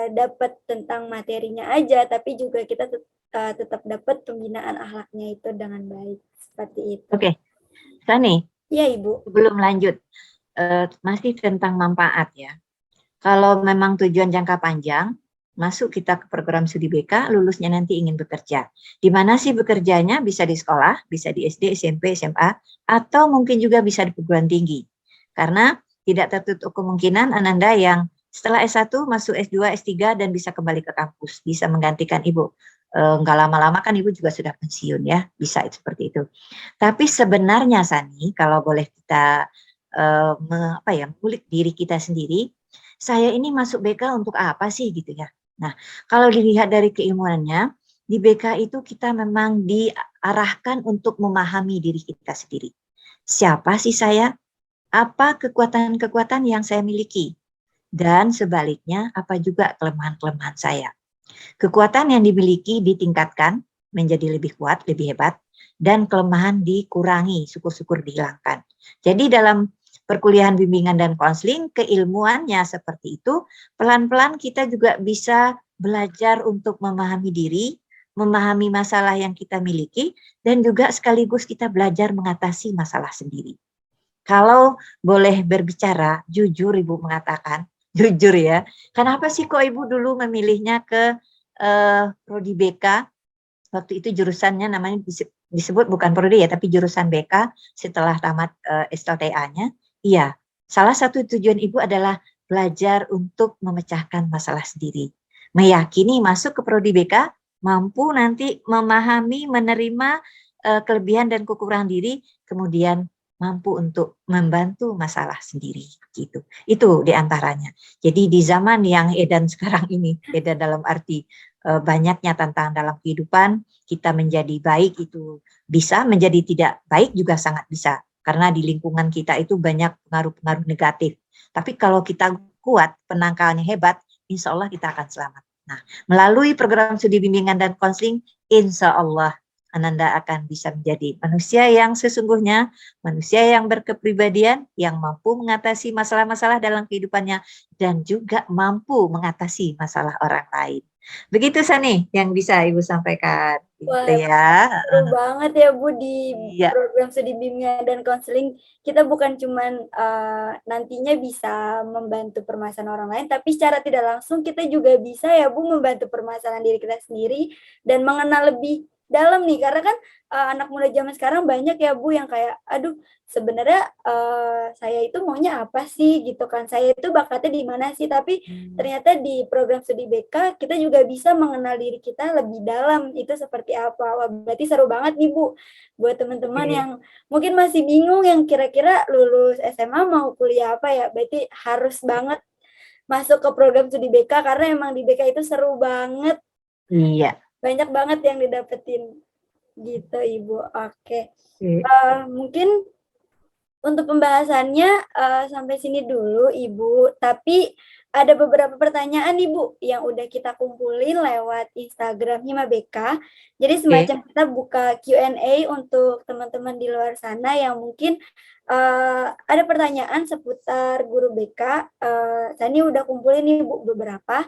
dapat tentang materinya aja, tapi juga kita tetap dapat pembinaan akhlaknya itu dengan baik. Seperti itu. Oke, Sani. Iya Ibu. Sebelum lanjut, masih tentang manfaat ya. Kalau memang tujuan jangka panjang, masuk kita ke program studi BK, lulusnya nanti ingin bekerja. Di mana sih bekerjanya? Bisa di sekolah, bisa di SD, SMP, SMA, atau mungkin juga bisa di perguruan tinggi. Karena tidak tertutup kemungkinan Ananda yang setelah S1 masuk S2, S3 dan bisa kembali ke kampus, bisa menggantikan Ibu. Nggak lama-lama kan Ibu juga sudah pensiun ya, bisa seperti itu. Tapi sebenarnya Sani, kalau boleh kita mengulik diri kita sendiri, saya ini masuk BK untuk apa sih gitu ya. Nah, kalau dilihat dari keilmuannya, di BK itu kita memang diarahkan untuk memahami diri kita sendiri. Siapa sih saya? Apa kekuatan-kekuatan yang saya miliki? Dan sebaliknya, apa juga kelemahan-kelemahan saya? Kekuatan yang dimiliki ditingkatkan menjadi lebih kuat, lebih hebat, dan kelemahan dikurangi, syukur-syukur dihilangkan. Jadi dalam perkuliahan bimbingan dan konseling, keilmuannya seperti itu, pelan-pelan kita juga bisa belajar untuk memahami diri, memahami masalah yang kita miliki, dan juga sekaligus kita belajar mengatasi masalah sendiri. Kalau boleh berbicara, jujur Ibu mengatakan, jujur ya, kenapa sih kok Ibu dulu memilihnya ke prodi BK? Waktu itu jurusannya namanya disebut bukan prodi ya, tapi jurusan BK setelah tamat SLTA-nya. Iya, salah satu tujuan Ibu adalah belajar untuk memecahkan masalah sendiri. Meyakini masuk ke prodi BK mampu nanti memahami, menerima kelebihan dan kekurangan diri, kemudian mampu untuk membantu masalah sendiri gitu. Itu diantaranya. Jadi di zaman yang edan sekarang ini, edan dalam arti banyaknya tantangan dalam kehidupan, kita menjadi baik itu bisa, menjadi tidak baik juga sangat bisa. Karena di lingkungan kita itu banyak pengaruh-pengaruh negatif. Tapi kalau kita kuat, penangkalnya hebat, insya Allah kita akan selamat. Nah, melalui program studi bimbingan dan konseling, insya Allah Ananda akan bisa menjadi manusia yang sesungguhnya, manusia yang berkepribadian, yang mampu mengatasi masalah-masalah dalam kehidupannya, dan juga mampu mengatasi masalah orang lain. Begitu Sani yang bisa Ibu sampaikan. Wah, Gitu emang ya. seru banget ya Bu di Iya. program studi bimbingan dan konseling. Kita bukan cuman nantinya bisa membantu permasalahan orang lain, tapi secara tidak langsung kita juga bisa ya Bu membantu permasalahan diri kita sendiri dan mengenal lebih dalam nih. Karena kan anak muda zaman sekarang banyak ya Bu yang kayak, aduh sebenarnya saya itu maunya apa sih gitu kan. Saya itu bakatnya di mana sih, tapi ternyata di program studi BK kita juga bisa mengenal diri kita lebih dalam itu seperti apa. Wah, berarti seru banget nih Bu buat teman-teman Oke. yang mungkin masih bingung yang kira-kira lulus SMA mau kuliah apa ya. Berarti harus banget masuk ke program studi BK karena emang di BK itu seru banget. Iya. Banyak banget yang didapetin gitu Ibu. Oke. Oke. Mungkin untuk pembahasannya sampai sini dulu Ibu, tapi ada beberapa pertanyaan Ibu yang udah kita kumpulin lewat Instagram Hima BK. Jadi Oke. semacam kita buka Q&A untuk teman-teman di luar sana yang mungkin ada pertanyaan seputar guru BK. Sani udah kumpulin nih Bu beberapa.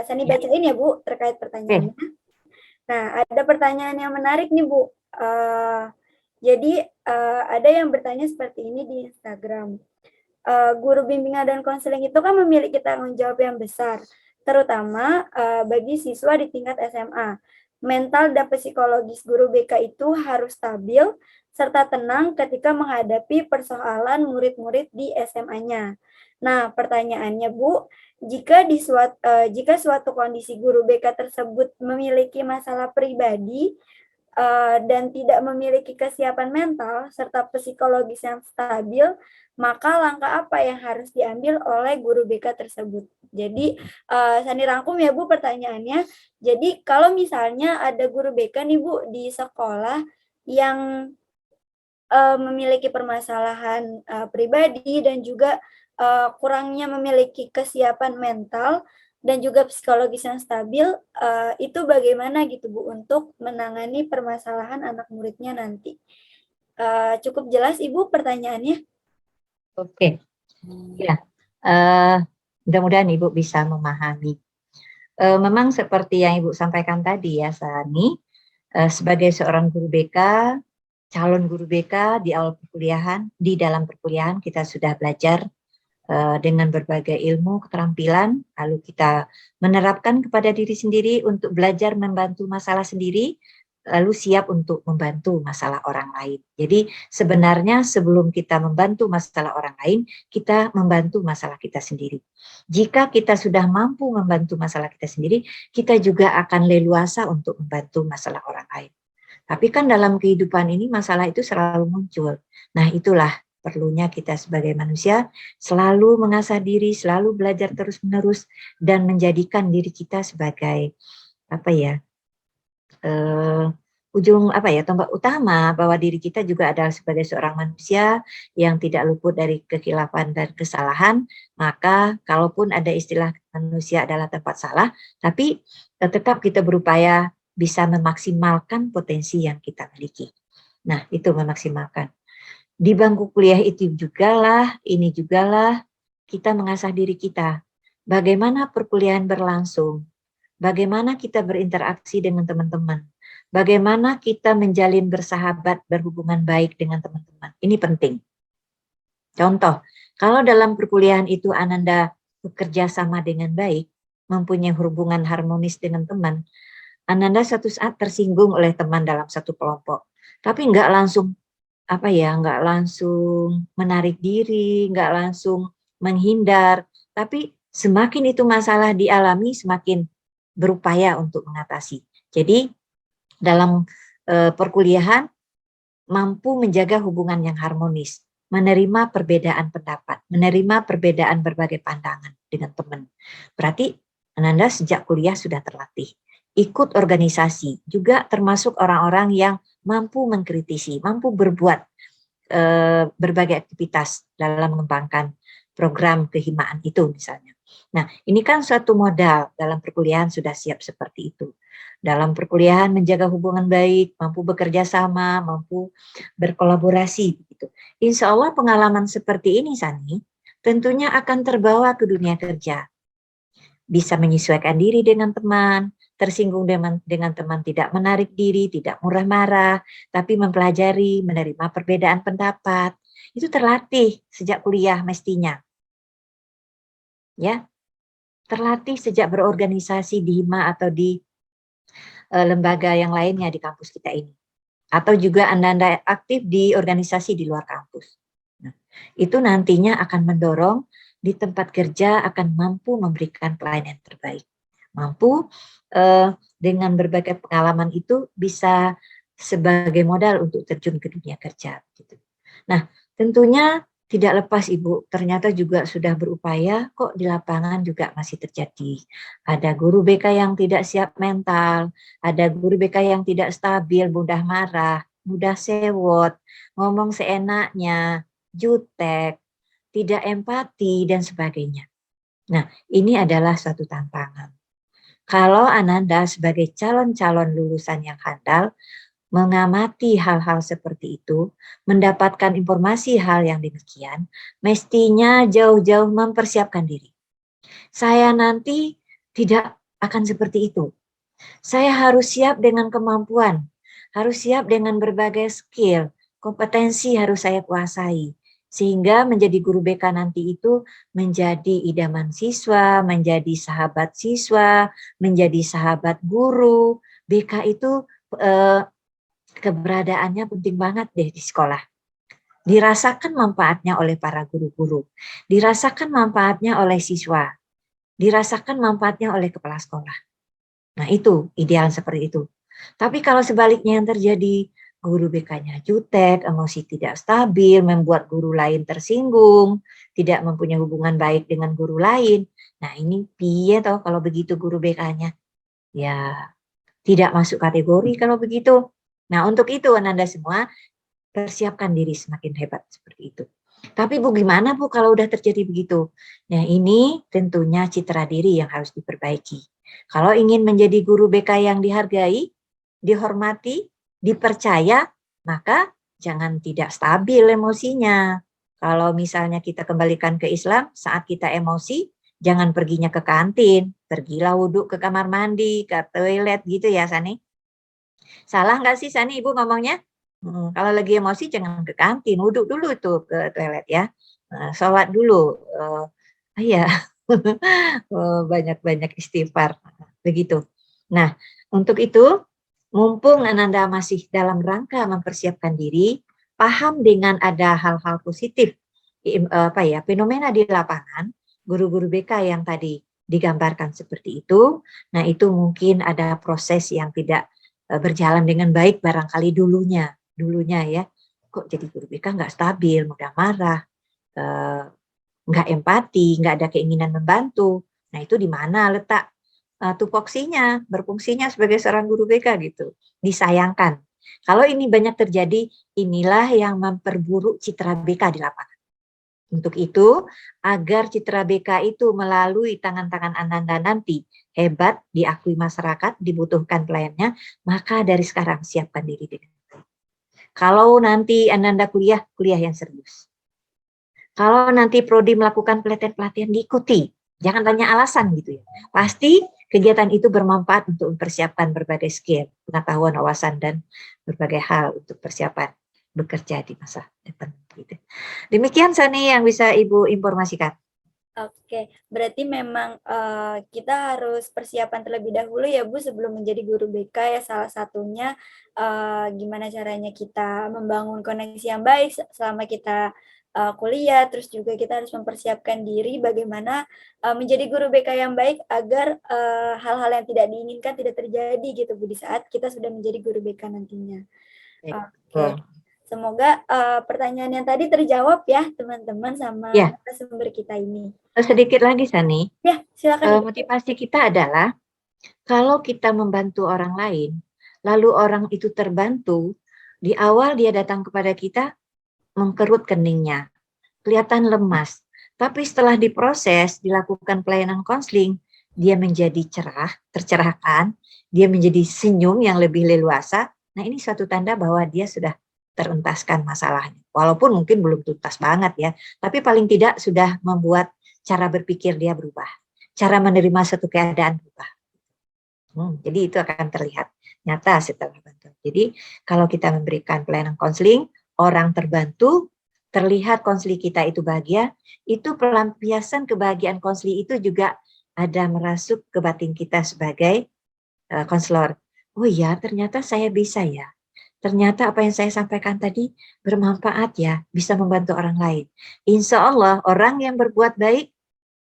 Sani Ya. bacain ya Bu terkait Oke. pertanyaannya. Nah, ada pertanyaan yang menarik nih Bu. Jadi ada yang bertanya seperti ini di Instagram. Guru bimbingan dan konseling itu kan memiliki tanggung jawab yang besar, terutama bagi siswa di tingkat SMA. Mental dan psikologis guru BK itu harus stabil serta tenang ketika menghadapi persoalan murid-murid di SMA-nya. Nah, pertanyaannya Bu, jika suatu kondisi guru BK tersebut memiliki masalah pribadi dan tidak memiliki kesiapan mental serta psikologis yang stabil, maka langkah apa yang harus diambil oleh guru BK tersebut? Jadi, Sani rangkum ya Bu pertanyaannya. Jadi, kalau misalnya ada guru BK nih Bu di sekolah yang memiliki permasalahan pribadi dan juga kurangnya memiliki kesiapan mental dan juga psikologis yang stabil, itu bagaimana gitu Bu untuk menangani permasalahan anak muridnya nanti? Cukup jelas Ibu pertanyaannya? Oke. Ya. Eh, mudah-mudahan Ibu bisa memahami. Memang seperti yang Ibu sampaikan tadi ya, Sani, sebagai seorang guru BK, calon guru BK di awal perkuliahan, di dalam perkuliahan kita sudah belajar dengan berbagai ilmu, keterampilan, lalu kita menerapkan kepada diri sendiri untuk belajar membantu masalah sendiri, lalu siap untuk membantu masalah orang lain. Jadi sebenarnya sebelum kita membantu masalah orang lain, kita membantu masalah kita sendiri. Jika kita sudah mampu membantu masalah kita sendiri, kita juga akan leluasa untuk membantu masalah orang lain. Tapi kan dalam kehidupan ini masalah itu selalu muncul. Nah, itulah perlunya kita sebagai manusia selalu mengasah diri, selalu belajar terus-menerus dan menjadikan diri kita sebagai apa ya? Ujung apa ya, tombak utama bahwa diri kita juga adalah sebagai seorang manusia yang tidak luput dari kekhilafan dan kesalahan. Maka kalaupun ada istilah manusia adalah tempat salah, tapi tetap kita berupaya bisa memaksimalkan potensi yang kita miliki. Nah, itu memaksimalkan. Di bangku kuliah itu jugalah, ini jugalah kita mengasah diri kita. Bagaimana perkuliahan berlangsung? Bagaimana kita berinteraksi dengan teman-teman? Bagaimana kita menjalin bersahabat, berhubungan baik dengan teman-teman? Ini penting. Contoh, kalau dalam perkuliahan itu Ananda bekerja sama dengan baik, mempunyai hubungan harmonis dengan teman, Ananda suatu saat tersinggung oleh teman dalam satu kelompok, tapi nggak langsung nggak langsung menarik diri, nggak langsung menghindar, tapi semakin itu masalah dialami, semakin berupaya untuk mengatasi. Jadi dalam perkuliahan mampu menjaga hubungan yang harmonis, menerima perbedaan pendapat, menerima perbedaan berbagai pandangan dengan teman. Berarti Ananda sejak kuliah sudah terlatih. Ikut organisasi, juga termasuk orang-orang yang mampu mengkritisi, mampu berbuat berbagai aktivitas dalam mengembangkan program kehimaan itu misalnya. Nah, ini kan suatu modal dalam perkuliahan sudah siap seperti itu. dalam perkuliahan menjaga hubungan baik, mampu bekerja sama, mampu berkolaborasi. Gitu. Insya Allah pengalaman seperti ini, Sani, tentunya akan terbawa ke dunia kerja. Bisa menyesuaikan diri dengan teman, tersinggung dengan teman, tidak menarik diri, tidak murah marah, tapi mempelajari, menerima perbedaan pendapat. Itu terlatih sejak kuliah mestinya. Ya, terlatih sejak berorganisasi di HIMA atau di lembaga yang lainnya di kampus kita ini. Atau juga Anda aktif di organisasi di luar kampus. Nah, itu nantinya akan mendorong di tempat kerja akan mampu memberikan pelayanan terbaik. Mampu dengan berbagai pengalaman itu bisa sebagai modal untuk terjun ke dunia kerja. Gitu. Nah, tentunya tidak lepas Ibu, ternyata juga sudah berupaya, kok di lapangan juga masih terjadi. Ada guru BK yang tidak siap mental, ada guru BK yang tidak stabil, mudah marah, mudah sewot, ngomong seenaknya, jutek, tidak empati, dan sebagainya. Nah, ini adalah suatu tantangan. Kalau Ananda sebagai calon-calon lulusan yang handal, mengamati hal-hal seperti itu, mendapatkan informasi hal yang demikian, mestinya jauh-jauh mempersiapkan diri. Saya nanti tidak akan seperti itu. Saya harus siap dengan kemampuan, harus siap dengan berbagai skill, kompetensi harus saya kuasai. Sehingga menjadi guru BK nanti itu menjadi idaman siswa, menjadi sahabat siswa, menjadi sahabat guru. BK itu keberadaannya penting banget deh di sekolah. Dirasakan manfaatnya oleh para guru-guru, dirasakan manfaatnya oleh siswa, dirasakan manfaatnya oleh kepala sekolah. Nah itu ideal seperti itu. Tapi kalau sebaliknya yang terjadi, guru BK-nya jutek, emosi tidak stabil, membuat guru lain tersinggung, tidak mempunyai hubungan baik dengan guru lain. Nah ini piye toh kalau begitu guru BK-nya? Ya tidak masuk kategori kalau begitu. Nah untuk itu Ananda semua persiapkan diri semakin hebat seperti itu. Tapi Bu gimana Bu kalau udah terjadi begitu? Nah ini tentunya citra diri yang harus diperbaiki. Kalau ingin menjadi guru BK yang dihargai, dihormati, dipercaya, maka jangan tidak stabil emosinya. Kalau misalnya kita kembalikan ke Islam, saat kita emosi, jangan perginya ke kantin, pergilah wudhu ke kamar mandi, ke toilet gitu ya Sani. Salah nggak sih Sani Ibu ngomongnya? Kalau lagi emosi jangan ke kantin, wudhu dulu tuh ke toilet ya. Sholat dulu. Iya, banyak-banyak istighfar. Begitu. Nah, untuk itu, mumpung Ananda masih dalam rangka mempersiapkan diri, paham dengan ada hal-hal positif, fenomena di lapangan, guru-guru BK yang tadi digambarkan seperti itu. Nah, itu mungkin ada proses yang tidak berjalan dengan baik barangkali dulunya ya. Kok jadi guru BK nggak stabil, mudah marah, nggak empati, nggak ada keinginan membantu. Nah itu di mana letak tupoksinya, berfungsinya sebagai seorang guru BK gitu. Disayangkan. Kalau ini banyak terjadi, inilah yang memperburuk citra BK di lapangan. Untuk itu, agar citra BK itu melalui tangan-tangan Ananda nanti hebat, diakui masyarakat, dibutuhkan pelayannya, maka dari sekarang siapkan diri dengan baik. Kalau nanti Ananda kuliah yang serius. Kalau nanti prodi melakukan pelatihan-pelatihan diikuti, jangan tanya alasan gitu ya. Pasti kegiatan itu bermanfaat untuk mempersiapkan berbagai skill, pengetahuan, wawasan, dan berbagai hal untuk persiapan bekerja di masa depan. Gitu. Demikian Sani yang bisa Ibu informasikan. Oke, berarti memang kita harus persiapan terlebih dahulu ya Bu sebelum menjadi guru BK ya, salah satunya gimana caranya kita membangun koneksi yang baik selama kita kuliah, terus juga kita harus mempersiapkan diri bagaimana menjadi guru BK yang baik agar hal-hal yang tidak diinginkan tidak terjadi gitu Bu di saat kita sudah menjadi guru BK nantinya. Oke. Semoga pertanyaan yang tadi terjawab ya teman-teman sama narasumber kita ini. Sedikit lagi Sani. Ya, silakan. Motivasi kita adalah kalau kita membantu orang lain, lalu orang itu terbantu, di awal dia datang kepada kita mengkerut keningnya, kelihatan lemas. Tapi setelah diproses, dilakukan pelayanan konseling, dia menjadi cerah, tercerahkan, dia menjadi senyum yang lebih leluasa. Nah, ini suatu tanda bahwa dia sudah terentaskan masalahnya. Walaupun mungkin belum tuntas banget ya, tapi paling tidak sudah membuat cara berpikir dia berubah. Cara menerima suatu keadaan berubah. Jadi itu akan terlihat nyata setelah bantuan. Jadi kalau kita memberikan pelayanan konseling, orang terbantu, terlihat konseling kita itu bahagia, itu pelampiasan kebahagiaan konseling itu juga ada merasuk ke batin kita sebagai konselor. Oh iya, ternyata saya bisa ya. Ternyata apa yang saya sampaikan tadi bermanfaat ya, bisa membantu orang lain. Insya Allah orang yang berbuat baik,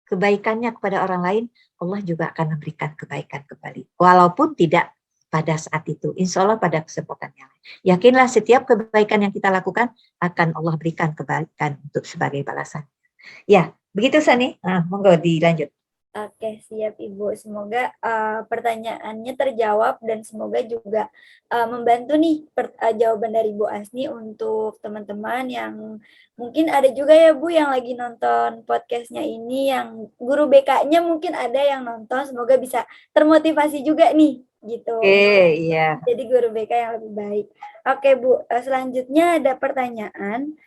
kebaikannya kepada orang lain, Allah juga akan memberikan kebaikan kembali. Walaupun tidak pada saat itu, insya Allah pada kesempatan yang lain. Yakinlah setiap kebaikan yang kita lakukan akan Allah berikan kebaikan untuk sebagai balasan. Ya, begitu Sani. Monggo dilanjut. Oke, siap Ibu. Semoga pertanyaannya terjawab dan semoga juga membantu nih jawaban dari Bu Asni untuk teman-teman yang mungkin ada juga ya Bu yang lagi nonton podcastnya ini, yang guru BK-nya mungkin ada yang nonton, semoga bisa termotivasi juga nih gitu. Oke, iya. Jadi guru BK yang lebih baik. Oke Bu, selanjutnya ada pertanyaan.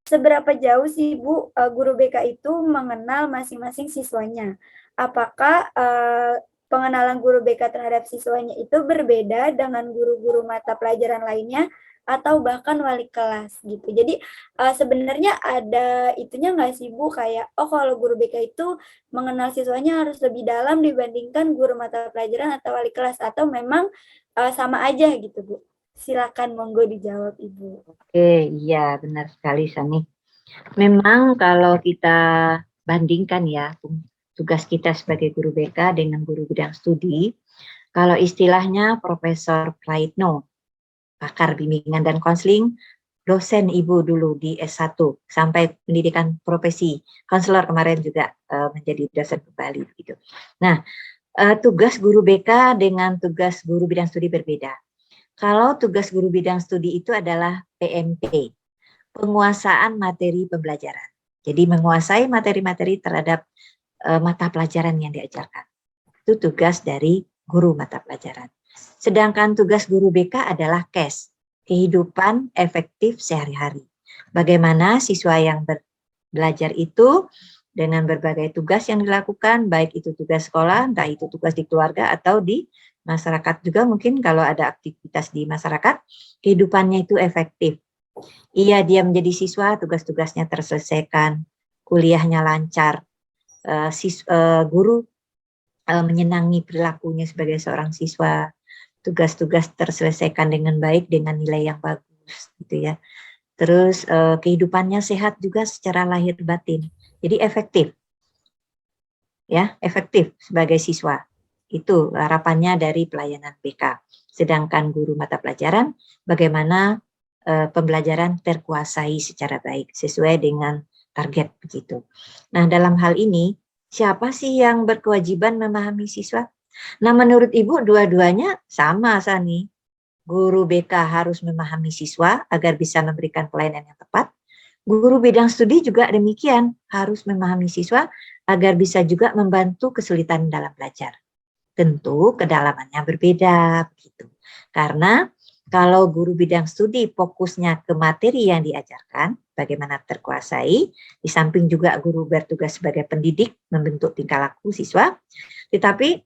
Seberapa jauh sih Bu guru BK itu mengenal masing-masing siswanya? Apakah pengenalan guru BK terhadap siswanya itu berbeda dengan guru-guru mata pelajaran lainnya atau bahkan wali kelas gitu. Jadi sebenarnya ada itunya nggak sih Bu, kayak kalau guru BK itu mengenal siswanya harus lebih dalam dibandingkan guru mata pelajaran atau wali kelas, atau memang sama aja gitu Bu? Silakan monggo dijawab Ibu. Oke, iya benar sekali Sani. Memang kalau kita bandingkan ya tugas kita sebagai guru BK dengan guru bidang studi, kalau istilahnya Profesor Praitno, pakar bimbingan dan konseling, dosen Ibu dulu di S1 sampai pendidikan profesi, konselor kemarin juga menjadi dosen kembali gitu. Nah, tugas guru BK dengan tugas guru bidang studi berbeda. Kalau tugas guru bidang studi itu adalah PMP, penguasaan materi pembelajaran. Jadi menguasai materi-materi terhadap mata pelajaran yang diajarkan. Itu tugas dari guru mata pelajaran. Sedangkan tugas guru BK adalah KES, kehidupan efektif sehari-hari. Bagaimana siswa yang belajar itu dengan berbagai tugas yang dilakukan, baik itu tugas sekolah, entah itu tugas di keluarga atau di masyarakat juga, mungkin kalau ada aktivitas di masyarakat, kehidupannya itu efektif. Iya, dia menjadi siswa, tugas-tugasnya terselesaikan, kuliahnya lancar, guru menyenangi perilakunya sebagai seorang siswa, tugas-tugas terselesaikan dengan baik dengan nilai yang bagus, gitu ya. Terus kehidupannya sehat juga secara lahir batin, jadi efektif, ya, efektif sebagai siswa. Itu harapannya dari pelayanan BK. Sedangkan guru mata pelajaran, bagaimana pembelajaran terkuasai secara baik sesuai dengan target begitu. Nah, dalam hal ini siapa sih yang berkewajiban memahami siswa? Nah, menurut Ibu dua-duanya sama, Sani. Guru BK harus memahami siswa agar bisa memberikan pelayanan yang tepat. Guru bidang studi juga demikian, harus memahami siswa agar bisa juga membantu kesulitan dalam belajar. Tentu kedalamannya berbeda begitu. Karena kalau guru bidang studi fokusnya ke materi yang diajarkan, bagaimana terkuasai, di samping juga guru bertugas sebagai pendidik, membentuk tingkah laku siswa, tetapi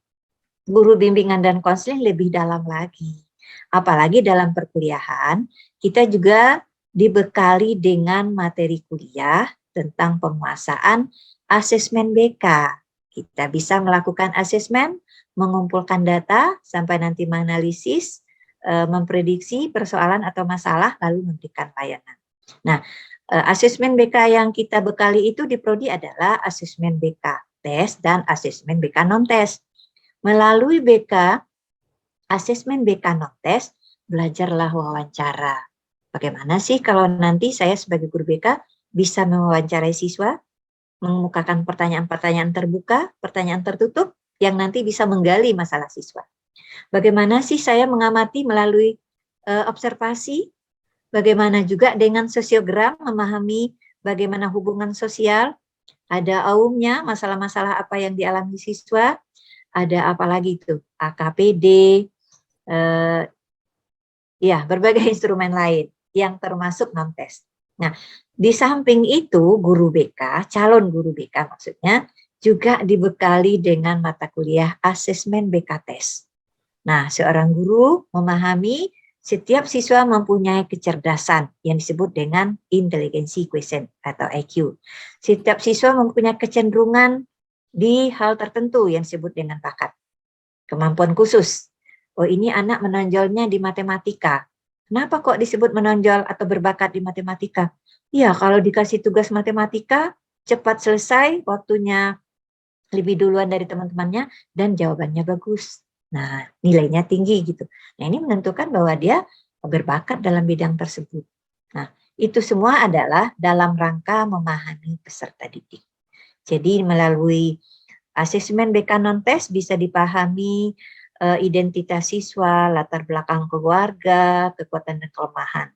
guru bimbingan dan konseling lebih dalam lagi. Apalagi dalam perkuliahan, kita juga dibekali dengan materi kuliah tentang penguasaan asesmen BK. Kita bisa melakukan asesmen, mengumpulkan data, sampai nanti menganalisis, memprediksi persoalan atau masalah, lalu memberikan layanan. Nah, asesmen BK yang kita bekali itu di Prodi adalah asesmen BK tes dan asesmen BK non-tes. Melalui BK, asesmen BK non-tes, belajarlah wawancara. Bagaimana sih kalau nanti saya sebagai guru BK bisa mewawancarai siswa, mengemukakan pertanyaan-pertanyaan terbuka, pertanyaan tertutup, yang nanti bisa menggali masalah siswa. Bagaimana sih saya mengamati melalui observasi, bagaimana juga dengan sosiogram, memahami bagaimana hubungan sosial, Ada AUM-nya, masalah-masalah apa yang dialami siswa, ada apa lagi itu, AKPD, ya berbagai instrumen lain yang termasuk non-tes. Nah, di samping itu guru BK, calon guru BK maksudnya, juga dibekali dengan mata kuliah asesmen BK tes. Nah, seorang guru memahami setiap siswa mempunyai kecerdasan yang disebut dengan inteligensi quotient atau IQ. Setiap siswa mempunyai kecenderungan di hal tertentu yang disebut dengan bakat. Kemampuan khusus. Oh, ini anak menonjolnya di matematika. Kenapa kok disebut menonjol atau berbakat di matematika? Ya, kalau dikasih tugas matematika, cepat selesai, waktunya lebih duluan dari teman-temannya, dan jawabannya bagus. Nah, nilainya tinggi gitu. Nah, ini menentukan bahwa dia berbakat dalam bidang tersebut. Nah, itu semua adalah dalam rangka memahami peserta didik. Jadi melalui asesmen BK non-tes bisa dipahami identitas siswa, latar belakang keluarga, kekuatan dan kelemahan.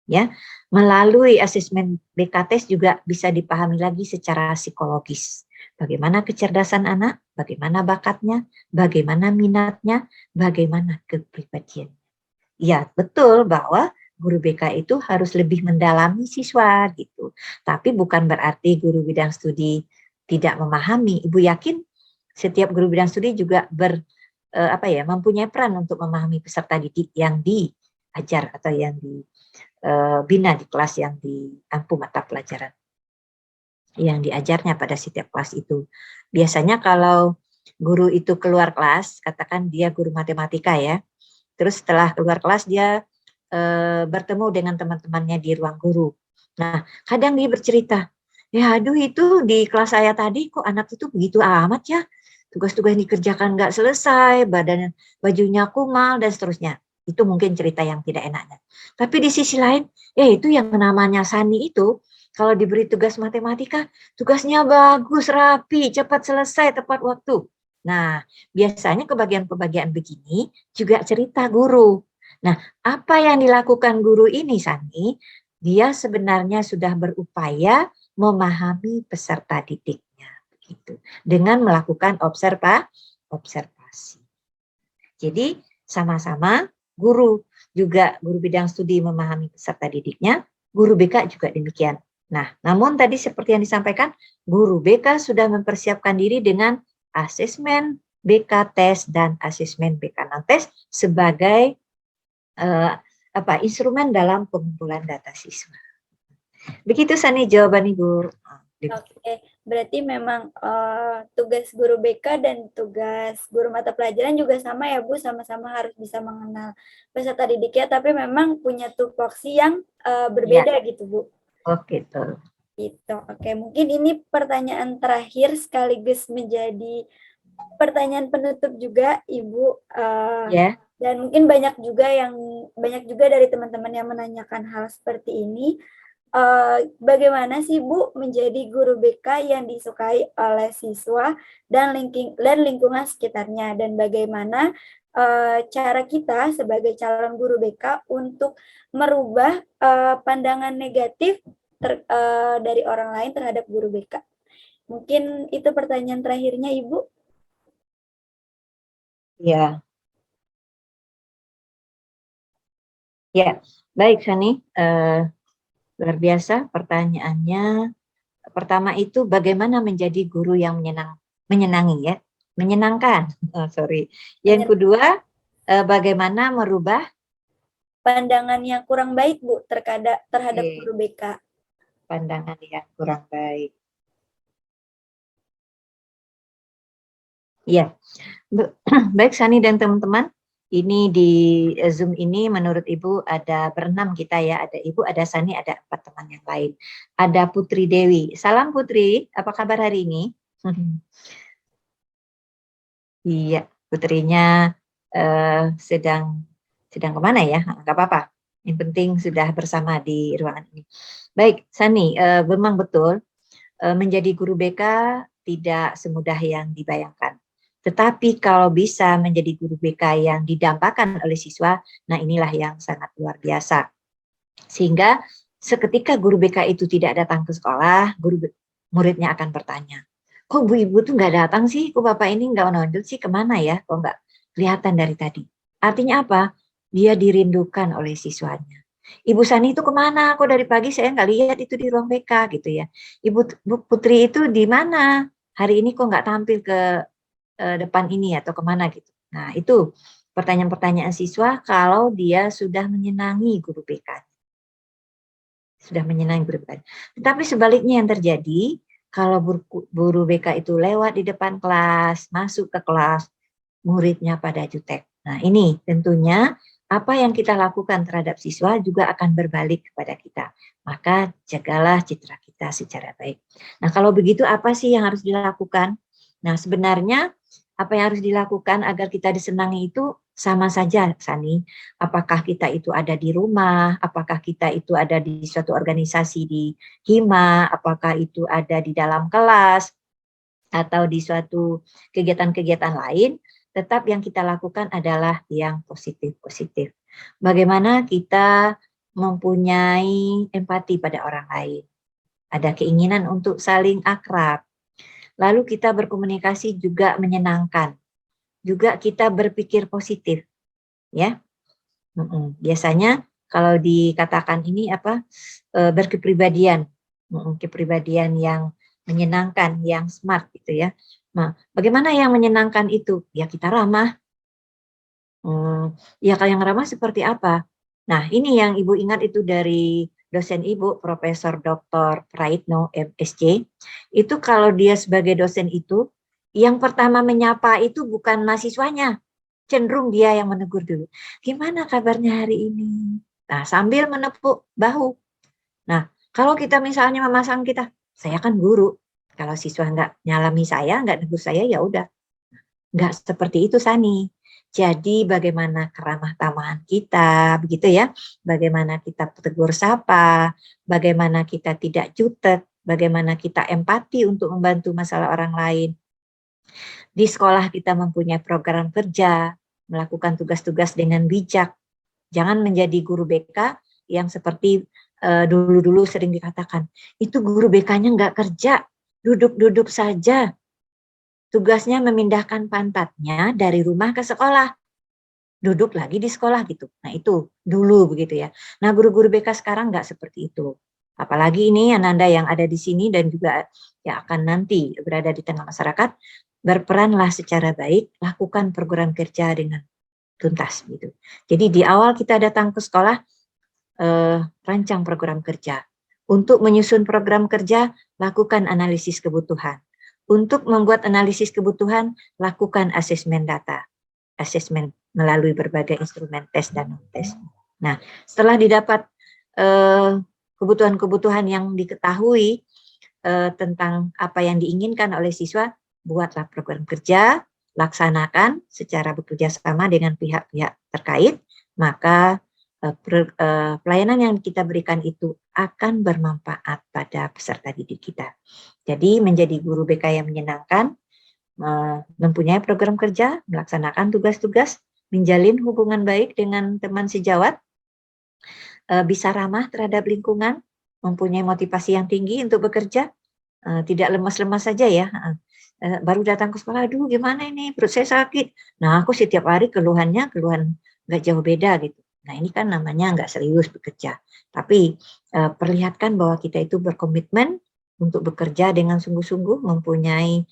Ya, melalui asesmen BK tes juga bisa dipahami lagi secara psikologis. Bagaimana kecerdasan anak, bagaimana bakatnya, bagaimana minatnya, bagaimana kepribadiannya. Ya, betul bahwa guru BK itu harus lebih mendalami siswa gitu. Tapi bukan berarti guru bidang studi tidak memahami. Ibu yakin setiap guru bidang studi juga mempunyai peran untuk memahami peserta didik yang diajar atau yang dibina di kelas yang diampu mata pelajaran yang diajarnya pada setiap kelas itu. Biasanya kalau guru itu keluar kelas, katakan dia guru matematika ya, terus setelah keluar kelas dia bertemu dengan teman-temannya di ruang guru. Nah, kadang dia bercerita, ya aduh itu di kelas saya tadi kok anak itu begitu amat ya, tugas-tugas yang dikerjakan nggak selesai, bajunya kumal dan seterusnya. Itu mungkin cerita yang tidak enaknya. Tapi di sisi lain, ya itu yang namanya Sani itu, kalau diberi tugas matematika, tugasnya bagus, rapi, cepat selesai, tepat waktu. Nah, biasanya kebagian-kebagian begini juga cerita guru. Nah, apa yang dilakukan guru ini, Sani? Dia sebenarnya sudah berupaya memahami peserta didiknya, begitu, dengan melakukan observasi. Jadi, sama-sama guru juga guru bidang studi memahami peserta didiknya, guru BK juga demikian. Nah, namun tadi seperti yang disampaikan, guru BK sudah mempersiapkan diri dengan asesmen BK tes dan asesmen BK non tes sebagai instrumen dalam pengumpulan data siswa. Begitu Sani jawaban Ibu. Oke, berarti memang tugas guru BK dan tugas guru mata pelajaran juga sama ya Bu, sama-sama harus bisa mengenal peserta didiknya, tapi memang punya tupoksi yang berbeda gitu Bu. Oke, betul. Gitu. Oke, mungkin ini pertanyaan terakhir sekaligus menjadi pertanyaan penutup juga Ibu. Ya. Dan mungkin banyak juga dari teman-teman yang menanyakan hal seperti ini. Bagaimana sih Bu menjadi guru BK yang disukai oleh siswa dan lingkungan sekitarnya, dan bagaimana cara kita sebagai calon guru BK untuk merubah pandangan negatif dari orang lain terhadap guru BK. Mungkin itu pertanyaan terakhirnya Ibu. Ya. Ya, baik Sani. Luar biasa pertanyaannya. Pertama itu bagaimana menjadi guru yang menyenangi ya, menyenangkan. Sorry. Yang kedua, bagaimana merubah pandangan yang kurang baik Bu terhadap guru BK. Pandangan yang kurang baik. Iya, baik Sani dan teman-teman. Ini di Zoom ini menurut Ibu ada berenam kita ya. Ada Ibu, ada Sani, ada 4 teman yang lain. Ada Putri Dewi. Salam Putri, apa kabar hari ini? Iya, putrinya sedang kemana ya? Nggak apa-apa. Yang penting sudah bersama di ruangan ini. Baik, Sani, memang betul menjadi guru BK tidak semudah yang dibayangkan. Tetapi kalau bisa menjadi guru BK yang didambakan oleh siswa, nah inilah yang sangat luar biasa. Sehingga seketika guru BK itu tidak datang ke sekolah, muridnya akan bertanya, kok Bu Ibu tuh nggak datang sih? Kok Bapak ini nggak nonton sih? Kemana ya? Kok nggak kelihatan dari tadi? Artinya apa? Dia dirindukan oleh siswanya. Ibu Sani itu kemana? Kok dari pagi saya nggak lihat itu di ruang BK gitu ya. Bu Putri itu di mana? Hari ini kok nggak tampil ke depan ini atau kemana gitu. Nah itu pertanyaan-pertanyaan siswa kalau dia sudah menyenangi guru BK. Sudah menyenangi guru BK. Tetapi sebaliknya yang terjadi, kalau guru BK itu lewat di depan kelas, masuk ke kelas, muridnya pada jutek. Nah ini tentunya apa yang kita lakukan terhadap siswa juga akan berbalik kepada kita. Maka jagalah citra kita secara baik. Nah kalau begitu apa sih yang harus dilakukan? Nah sebenarnya apa yang harus dilakukan agar kita disenangi itu sama saja, Sani. Apakah kita itu ada di rumah, apakah kita itu ada di suatu organisasi di hima, apakah itu ada di dalam kelas, atau di suatu kegiatan-kegiatan lain, tetap yang kita lakukan adalah yang positif-positif. Bagaimana kita mempunyai empati pada orang lain, ada keinginan untuk saling akrab, lalu kita berkomunikasi juga menyenangkan, juga kita berpikir positif, ya. Biasanya kalau dikatakan ini apa, berkepribadian, kepribadian yang menyenangkan, yang smart gitu ya. Nah, bagaimana yang menyenangkan itu? Ya kita ramah. Ya kalau yang ramah seperti apa? Nah, ini yang Ibu ingat itu dari dosen Ibu, Profesor Dr. Praitno, MSc. Itu kalau dia sebagai dosen itu, yang pertama menyapa itu bukan mahasiswanya, cenderung dia yang menegur dulu. Gimana kabarnya hari ini? Nah, sambil menepuk bahu. Nah, kalau kita misalnya memasang kita, saya kan guru. Kalau siswa nggak nyalami saya, nggak negur saya, ya udah. Nggak seperti itu, Sani. Jadi bagaimana keramah tamahan kita, begitu ya. Bagaimana kita tegur sapa, bagaimana kita tidak jutek, bagaimana kita empati untuk membantu masalah orang lain. Di sekolah kita mempunyai program kerja, melakukan tugas-tugas dengan bijak. Jangan menjadi guru BK yang seperti dulu-dulu sering dikatakan, itu guru BK-nya nggak kerja, duduk-duduk saja. Tugasnya memindahkan pantatnya dari rumah ke sekolah. Duduk lagi di sekolah gitu. Nah itu dulu begitu ya. Nah guru-guru BK sekarang nggak seperti itu. Apalagi ini Ananda yang ada di sini dan juga yang akan nanti berada di tengah masyarakat, berperanlah secara baik, lakukan program kerja dengan tuntas gitu. Jadi di awal kita datang ke sekolah, rancang program kerja. Untuk menyusun program kerja, lakukan analisis kebutuhan. Untuk membuat analisis kebutuhan, lakukan asesmen data. Asesmen melalui berbagai instrumen tes dan non-tes. Nah, setelah didapat kebutuhan-kebutuhan yang diketahui tentang apa yang diinginkan oleh siswa, buatlah program kerja, laksanakan secara bekerja sama dengan pihak-pihak terkait, maka pelayanan yang kita berikan itu akan bermanfaat pada peserta didik kita. Jadi menjadi guru BK yang menyenangkan, mempunyai program kerja, melaksanakan tugas-tugas, menjalin hubungan baik dengan teman sejawat, bisa ramah terhadap lingkungan, mempunyai motivasi yang tinggi untuk bekerja, tidak lemas-lemas saja ya. Baru datang ke sekolah, aduh gimana ini, perut saya sakit. Nah aku setiap hari keluhan nggak jauh beda gitu. Nah ini kan namanya nggak serius bekerja. Tapi perlihatkan bahwa kita itu berkomitmen untuk bekerja dengan sungguh-sungguh, mempunyai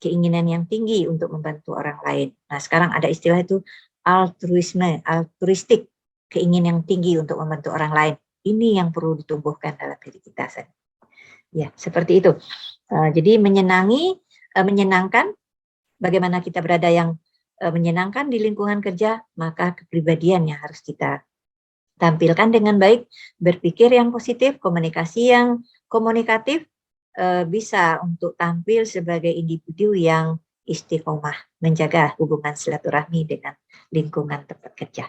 keinginan yang tinggi untuk membantu orang lain. Nah sekarang ada istilah itu altruisme, altruistik, keinginan yang tinggi untuk membantu orang lain. Ini yang perlu ditumbuhkan dalam diri kita. Ya seperti itu. Jadi menyenangkan, bagaimana kita berada yang menyenangkan di lingkungan kerja, maka kepribadian yang harus kita tampilkan dengan baik, berpikir yang positif, komunikasi yang komunikatif, bisa untuk tampil sebagai individu yang istiqomah, menjaga hubungan silaturahmi dengan lingkungan tempat kerja.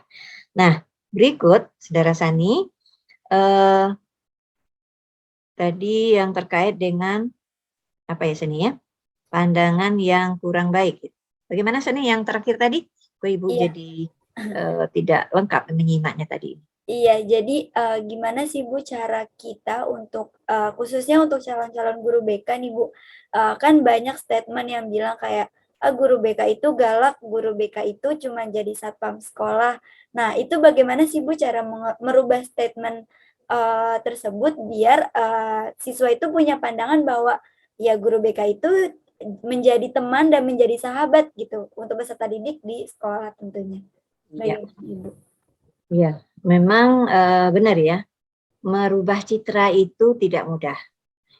Nah, berikut, Saudara Sani, tadi yang terkait dengan apa ya Sani ya? Pandangan yang kurang baik. Bagaimana Sani yang terakhir tadi? Kok Ibu Iya. jadi tidak lengkap menyimaknya tadi. Iya, jadi gimana sih Bu cara kita untuk khususnya untuk calon-calon guru BK nih Bu, kan banyak statement yang bilang kayak guru BK itu galak, guru BK itu cuma jadi satpam sekolah. Nah, itu bagaimana sih Bu cara merubah statement tersebut biar siswa itu punya pandangan bahwa ya guru BK itu menjadi teman dan menjadi sahabat gitu untuk peserta didik di sekolah tentunya. Iya, Bagaimana Ibu? iya. Memang benar ya, merubah citra itu tidak mudah.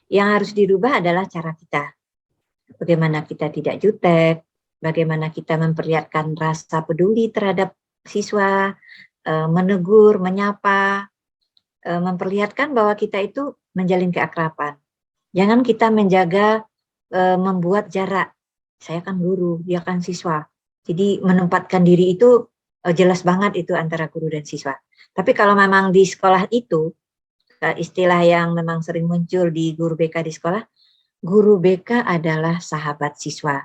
Yang harus dirubah adalah cara kita. Bagaimana kita tidak jutek, bagaimana kita memperlihatkan rasa peduli terhadap siswa, menegur, menyapa, memperlihatkan bahwa kita itu menjalin keakraban. Jangan kita menjaga membuat jarak. Saya kan guru, dia kan siswa. Jadi menempatkan diri itu jelas banget itu antara guru dan siswa. Tapi kalau memang di sekolah itu, istilah yang memang sering muncul di guru BK di sekolah, guru BK adalah sahabat siswa.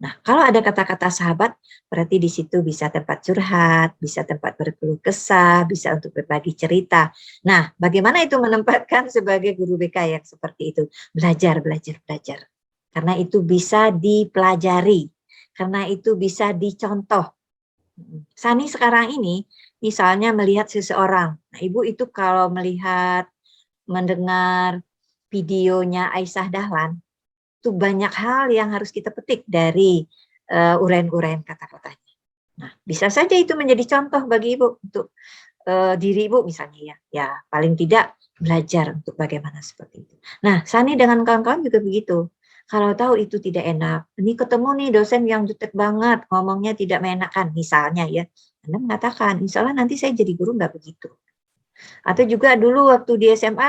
Nah, kalau ada kata-kata sahabat, berarti di situ bisa tempat curhat, bisa tempat berkeluh kesah, bisa untuk berbagi cerita. Nah, bagaimana itu menempatkan sebagai guru BK yang seperti itu? Belajar, belajar, belajar. Karena itu bisa dipelajari, karena itu bisa dicontoh. Sani sekarang ini, misalnya melihat seseorang. Nah, Ibu itu kalau melihat, mendengar videonya Aisyah Dahlan, itu banyak hal yang harus kita petik dari uraian-uraian kata-katanya. Nah, bisa saja itu menjadi contoh bagi Ibu untuk diri Ibu misalnya ya. Ya, paling tidak belajar untuk bagaimana seperti itu. Nah, Sani dengan kawan-kawan juga begitu. Kalau tahu itu tidak enak, ini ketemu nih dosen yang jutek banget, ngomongnya tidak mengenakan, misalnya ya, Anda mengatakan, insya Allah nanti saya jadi guru nggak begitu. Atau juga dulu waktu di SMA,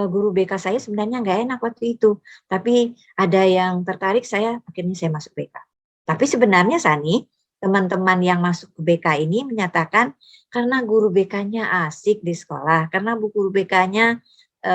guru BK saya sebenarnya nggak enak waktu itu, tapi ada yang tertarik akhirnya saya masuk BK. Tapi sebenarnya Sani, teman-teman yang masuk ke BK ini menyatakan karena guru BK-nya asik di sekolah, karena bu guru BK-nya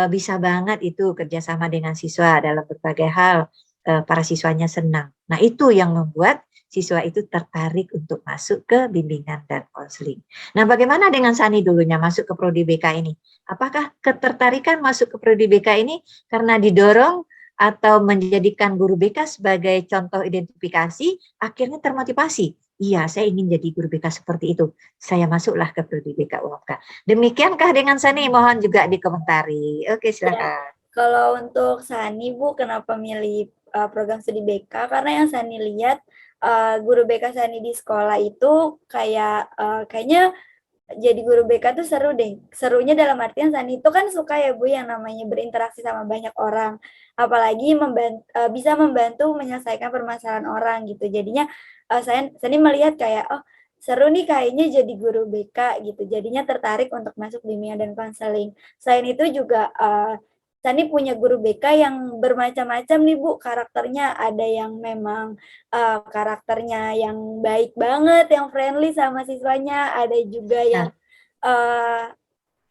bisa banget itu kerjasama dengan siswa dalam berbagai hal, para siswanya senang. Nah itu yang membuat siswa itu tertarik untuk masuk ke bimbingan dan konseling. Nah bagaimana dengan Sani dulunya masuk ke prodi BK ini? Apakah ketertarikan masuk ke prodi BK ini karena didorong atau menjadikan guru BK sebagai contoh identifikasi, akhirnya termotivasi? Iya, saya ingin jadi guru BK seperti itu. Saya masuklah ke prodi BK UMK. Demikiankah dengan Sani? Mohon juga dikomentari. Oke, Ya, silakan. kalau untuk Sani, Bu, kenapa milih program studi BK? Karena yang Sani lihat, guru BK Sani di sekolah itu kayaknya jadi guru BK tuh seru deh. Serunya dalam artian Sani itu kan suka ya Bu yang namanya berinteraksi sama banyak orang. Apalagi bisa membantu menyelesaikan permasalahan orang gitu. Jadinya Sani melihat kayak, oh seru nih kayaknya jadi guru BK gitu. Jadinya tertarik untuk masuk bimbingan dan konseling. Selain itu juga Sani punya guru BK yang bermacam-macam nih Bu karakternya. Ada yang memang karakternya yang baik banget, yang friendly sama siswanya. Ada juga yang Nah, uh,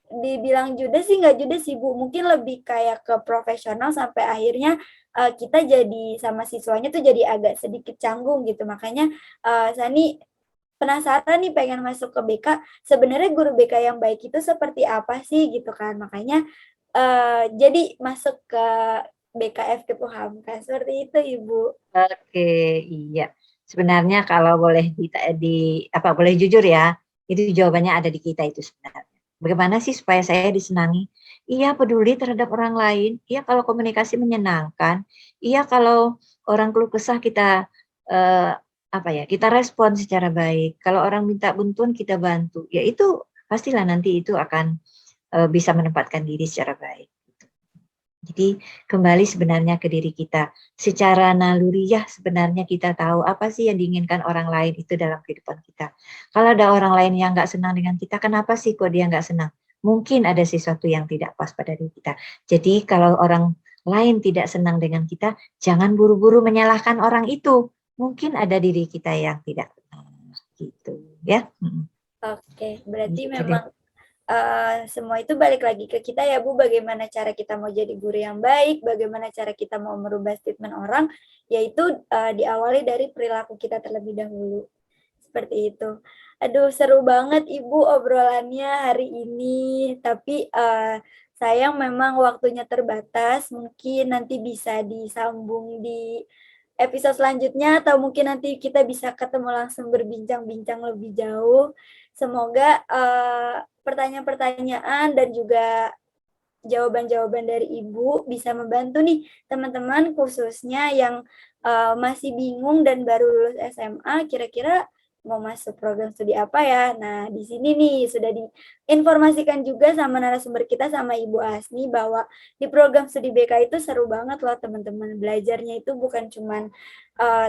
dibilang judes sih nggak judes sih Bu, mungkin lebih kayak ke profesional sampai akhirnya kita jadi sama siswanya tuh jadi agak sedikit canggung gitu. Makanya Sani penasaran nih pengen masuk ke BK. Sebenarnya guru BK yang baik itu seperti apa sih gitu kan? Makanya jadi masuk ke BKF Hamka seperti itu Ibu. oke, iya. Sebenarnya kalau boleh apa boleh jujur ya, itu jawabannya ada di kita itu sebenarnya. Bagaimana sih supaya saya disenangi? Iya, peduli terhadap orang lain. Iya, kalau komunikasi menyenangkan. Iya, kalau orang keluh kesah kita eh, apa ya? Kita respon secara baik. Kalau orang minta bantuan kita bantu. Ya itu pastilah nanti itu akan bisa menempatkan diri secara baik. Jadi kembali sebenarnya ke diri kita. Secara naluriah sebenarnya kita tahu apa sih yang diinginkan orang lain itu dalam kehidupan kita. Kalau ada orang lain yang nggak senang dengan kita, kenapa sih kok dia nggak senang? Mungkin ada sesuatu yang tidak pas pada diri kita. Jadi kalau orang lain tidak senang dengan kita, jangan buru-buru menyalahkan orang itu. Mungkin ada diri kita yang tidak benar, gitu ya. Oke, berarti Gitu deh. memang semua itu balik lagi ke kita ya Bu, bagaimana cara kita mau jadi guru yang baik, bagaimana cara kita mau merubah statement orang, yaitu diawali dari perilaku kita terlebih dahulu. seperti itu. Aduh, seru banget Ibu obrolannya hari ini, tapi sayang memang waktunya terbatas, mungkin nanti bisa disambung di episode selanjutnya atau mungkin nanti kita bisa ketemu langsung berbincang-bincang lebih jauh. Semoga pertanyaan-pertanyaan dan juga jawaban-jawaban dari Ibu bisa membantu nih teman-teman khususnya yang masih bingung dan baru lulus SMA, kira-kira mau masuk program studi apa ya. Nah, di sini nih sudah diinformasikan juga sama narasumber kita sama Ibu Asni bahwa di program studi BK itu seru banget loh teman-teman. Belajarnya itu bukan cuman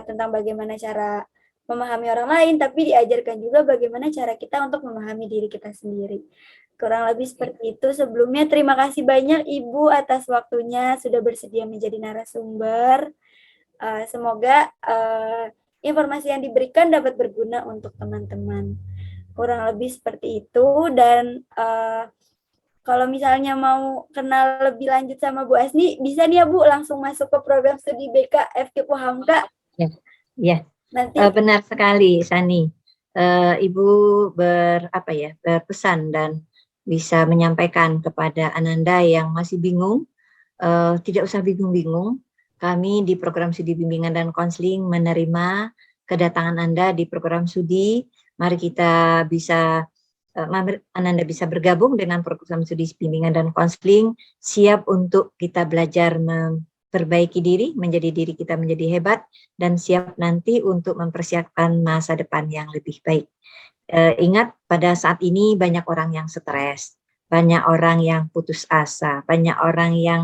tentang bagaimana cara memahami orang lain, tapi diajarkan juga bagaimana cara kita untuk memahami diri kita sendiri. Kurang lebih seperti itu. Sebelumnya terima kasih banyak Ibu atas waktunya sudah bersedia menjadi narasumber. Semoga informasi yang diberikan dapat berguna untuk teman-teman. Kurang lebih seperti itu. Dan kalau misalnya mau kenal lebih lanjut sama Bu Asni, bisa nih ya Bu langsung masuk ke program studi BK FKIP Hamka. Ya, nanti benar sekali Sani. Ibu berpesan dan bisa menyampaikan kepada Ananda yang masih bingung, tidak usah bingung-bingung. Kami di program studi bimbingan dan konseling menerima kedatangan Anda di program studi. Mari kita bisa, Ananda bisa bergabung dengan program studi bimbingan dan konseling, siap untuk kita belajar memperbaiki diri, menjadi diri kita menjadi hebat, dan siap nanti untuk mempersiapkan masa depan yang lebih baik. Ingat, pada saat ini banyak orang yang stres, banyak orang yang putus asa, banyak orang yang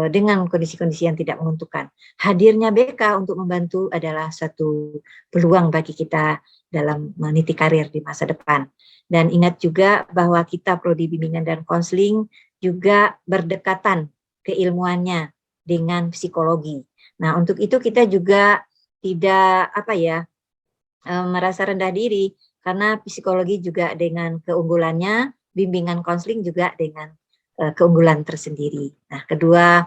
dengan kondisi-kondisi yang tidak menguntungkan. Hadirnya BK untuk membantu adalah satu peluang bagi kita dalam meniti karir di masa depan. Dan ingat juga bahwa kita prodi bimbingan dan konseling juga berdekatan keilmuannya dengan psikologi. Nah, untuk itu kita juga tidak merasa rendah diri, karena psikologi juga dengan keunggulannya, bimbingan konseling juga dengan keunggulan tersendiri. Nah, kedua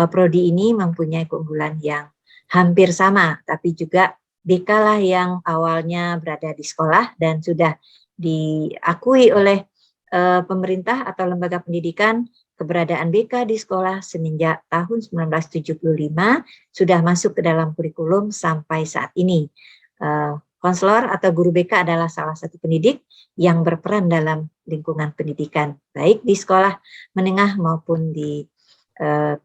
prodi ini mempunyai keunggulan yang hampir sama, tapi juga BK lah yang awalnya berada di sekolah dan sudah diakui oleh pemerintah atau lembaga pendidikan. Keberadaan BK di sekolah semenjak tahun 1975 sudah masuk ke dalam kurikulum sampai saat ini. Konselor atau guru BK adalah salah satu pendidik yang berperan dalam lingkungan pendidikan, baik di sekolah menengah maupun di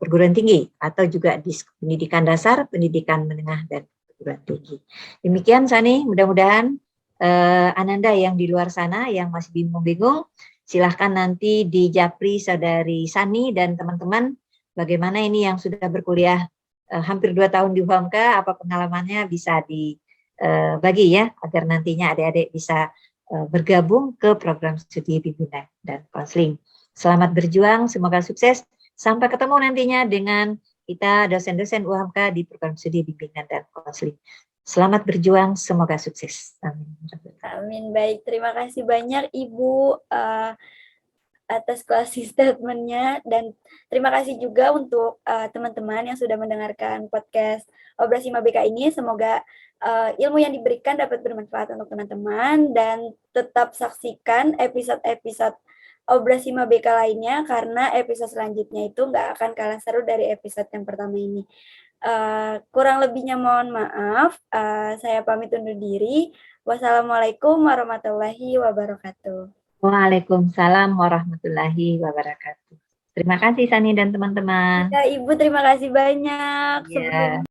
perguruan tinggi, atau juga di pendidikan dasar, pendidikan menengah, dan perguruan tinggi. Demikian Sani, mudah-mudahan Ananda yang di luar sana yang masih bingung-bingung, silahkan nanti di Japri saudari Sani dan teman-teman, bagaimana ini yang sudah berkuliah hampir 2 tahun di UHAMKA, apa pengalamannya bisa dibagi ya, agar nantinya adik-adik bisa bergabung ke program studi bimbingan dan konseling. Selamat berjuang, semoga sukses. Sampai ketemu nantinya dengan kita dosen-dosen UHAMKA di program studi bimbingan dan konseling. Selamat berjuang, semoga sukses. Amin. Amin. Baik, terima kasih banyak Ibu atas closing statement-nya, dan terima kasih juga untuk teman-teman yang sudah mendengarkan podcast Obrasi BK ini. Semoga ilmu yang diberikan dapat bermanfaat untuk teman-teman, dan tetap saksikan episode-episode Obrasi BK lainnya, karena episode selanjutnya itu nggak akan kalah seru dari episode yang pertama ini. Kurang lebihnya mohon maaf. Saya pamit undur diri. Wassalamualaikum warahmatullahi wabarakatuh. Waalaikumsalam warahmatullahi wabarakatuh. Terima kasih Sani dan teman-teman. Ya, Ibu terima kasih banyak. Ya.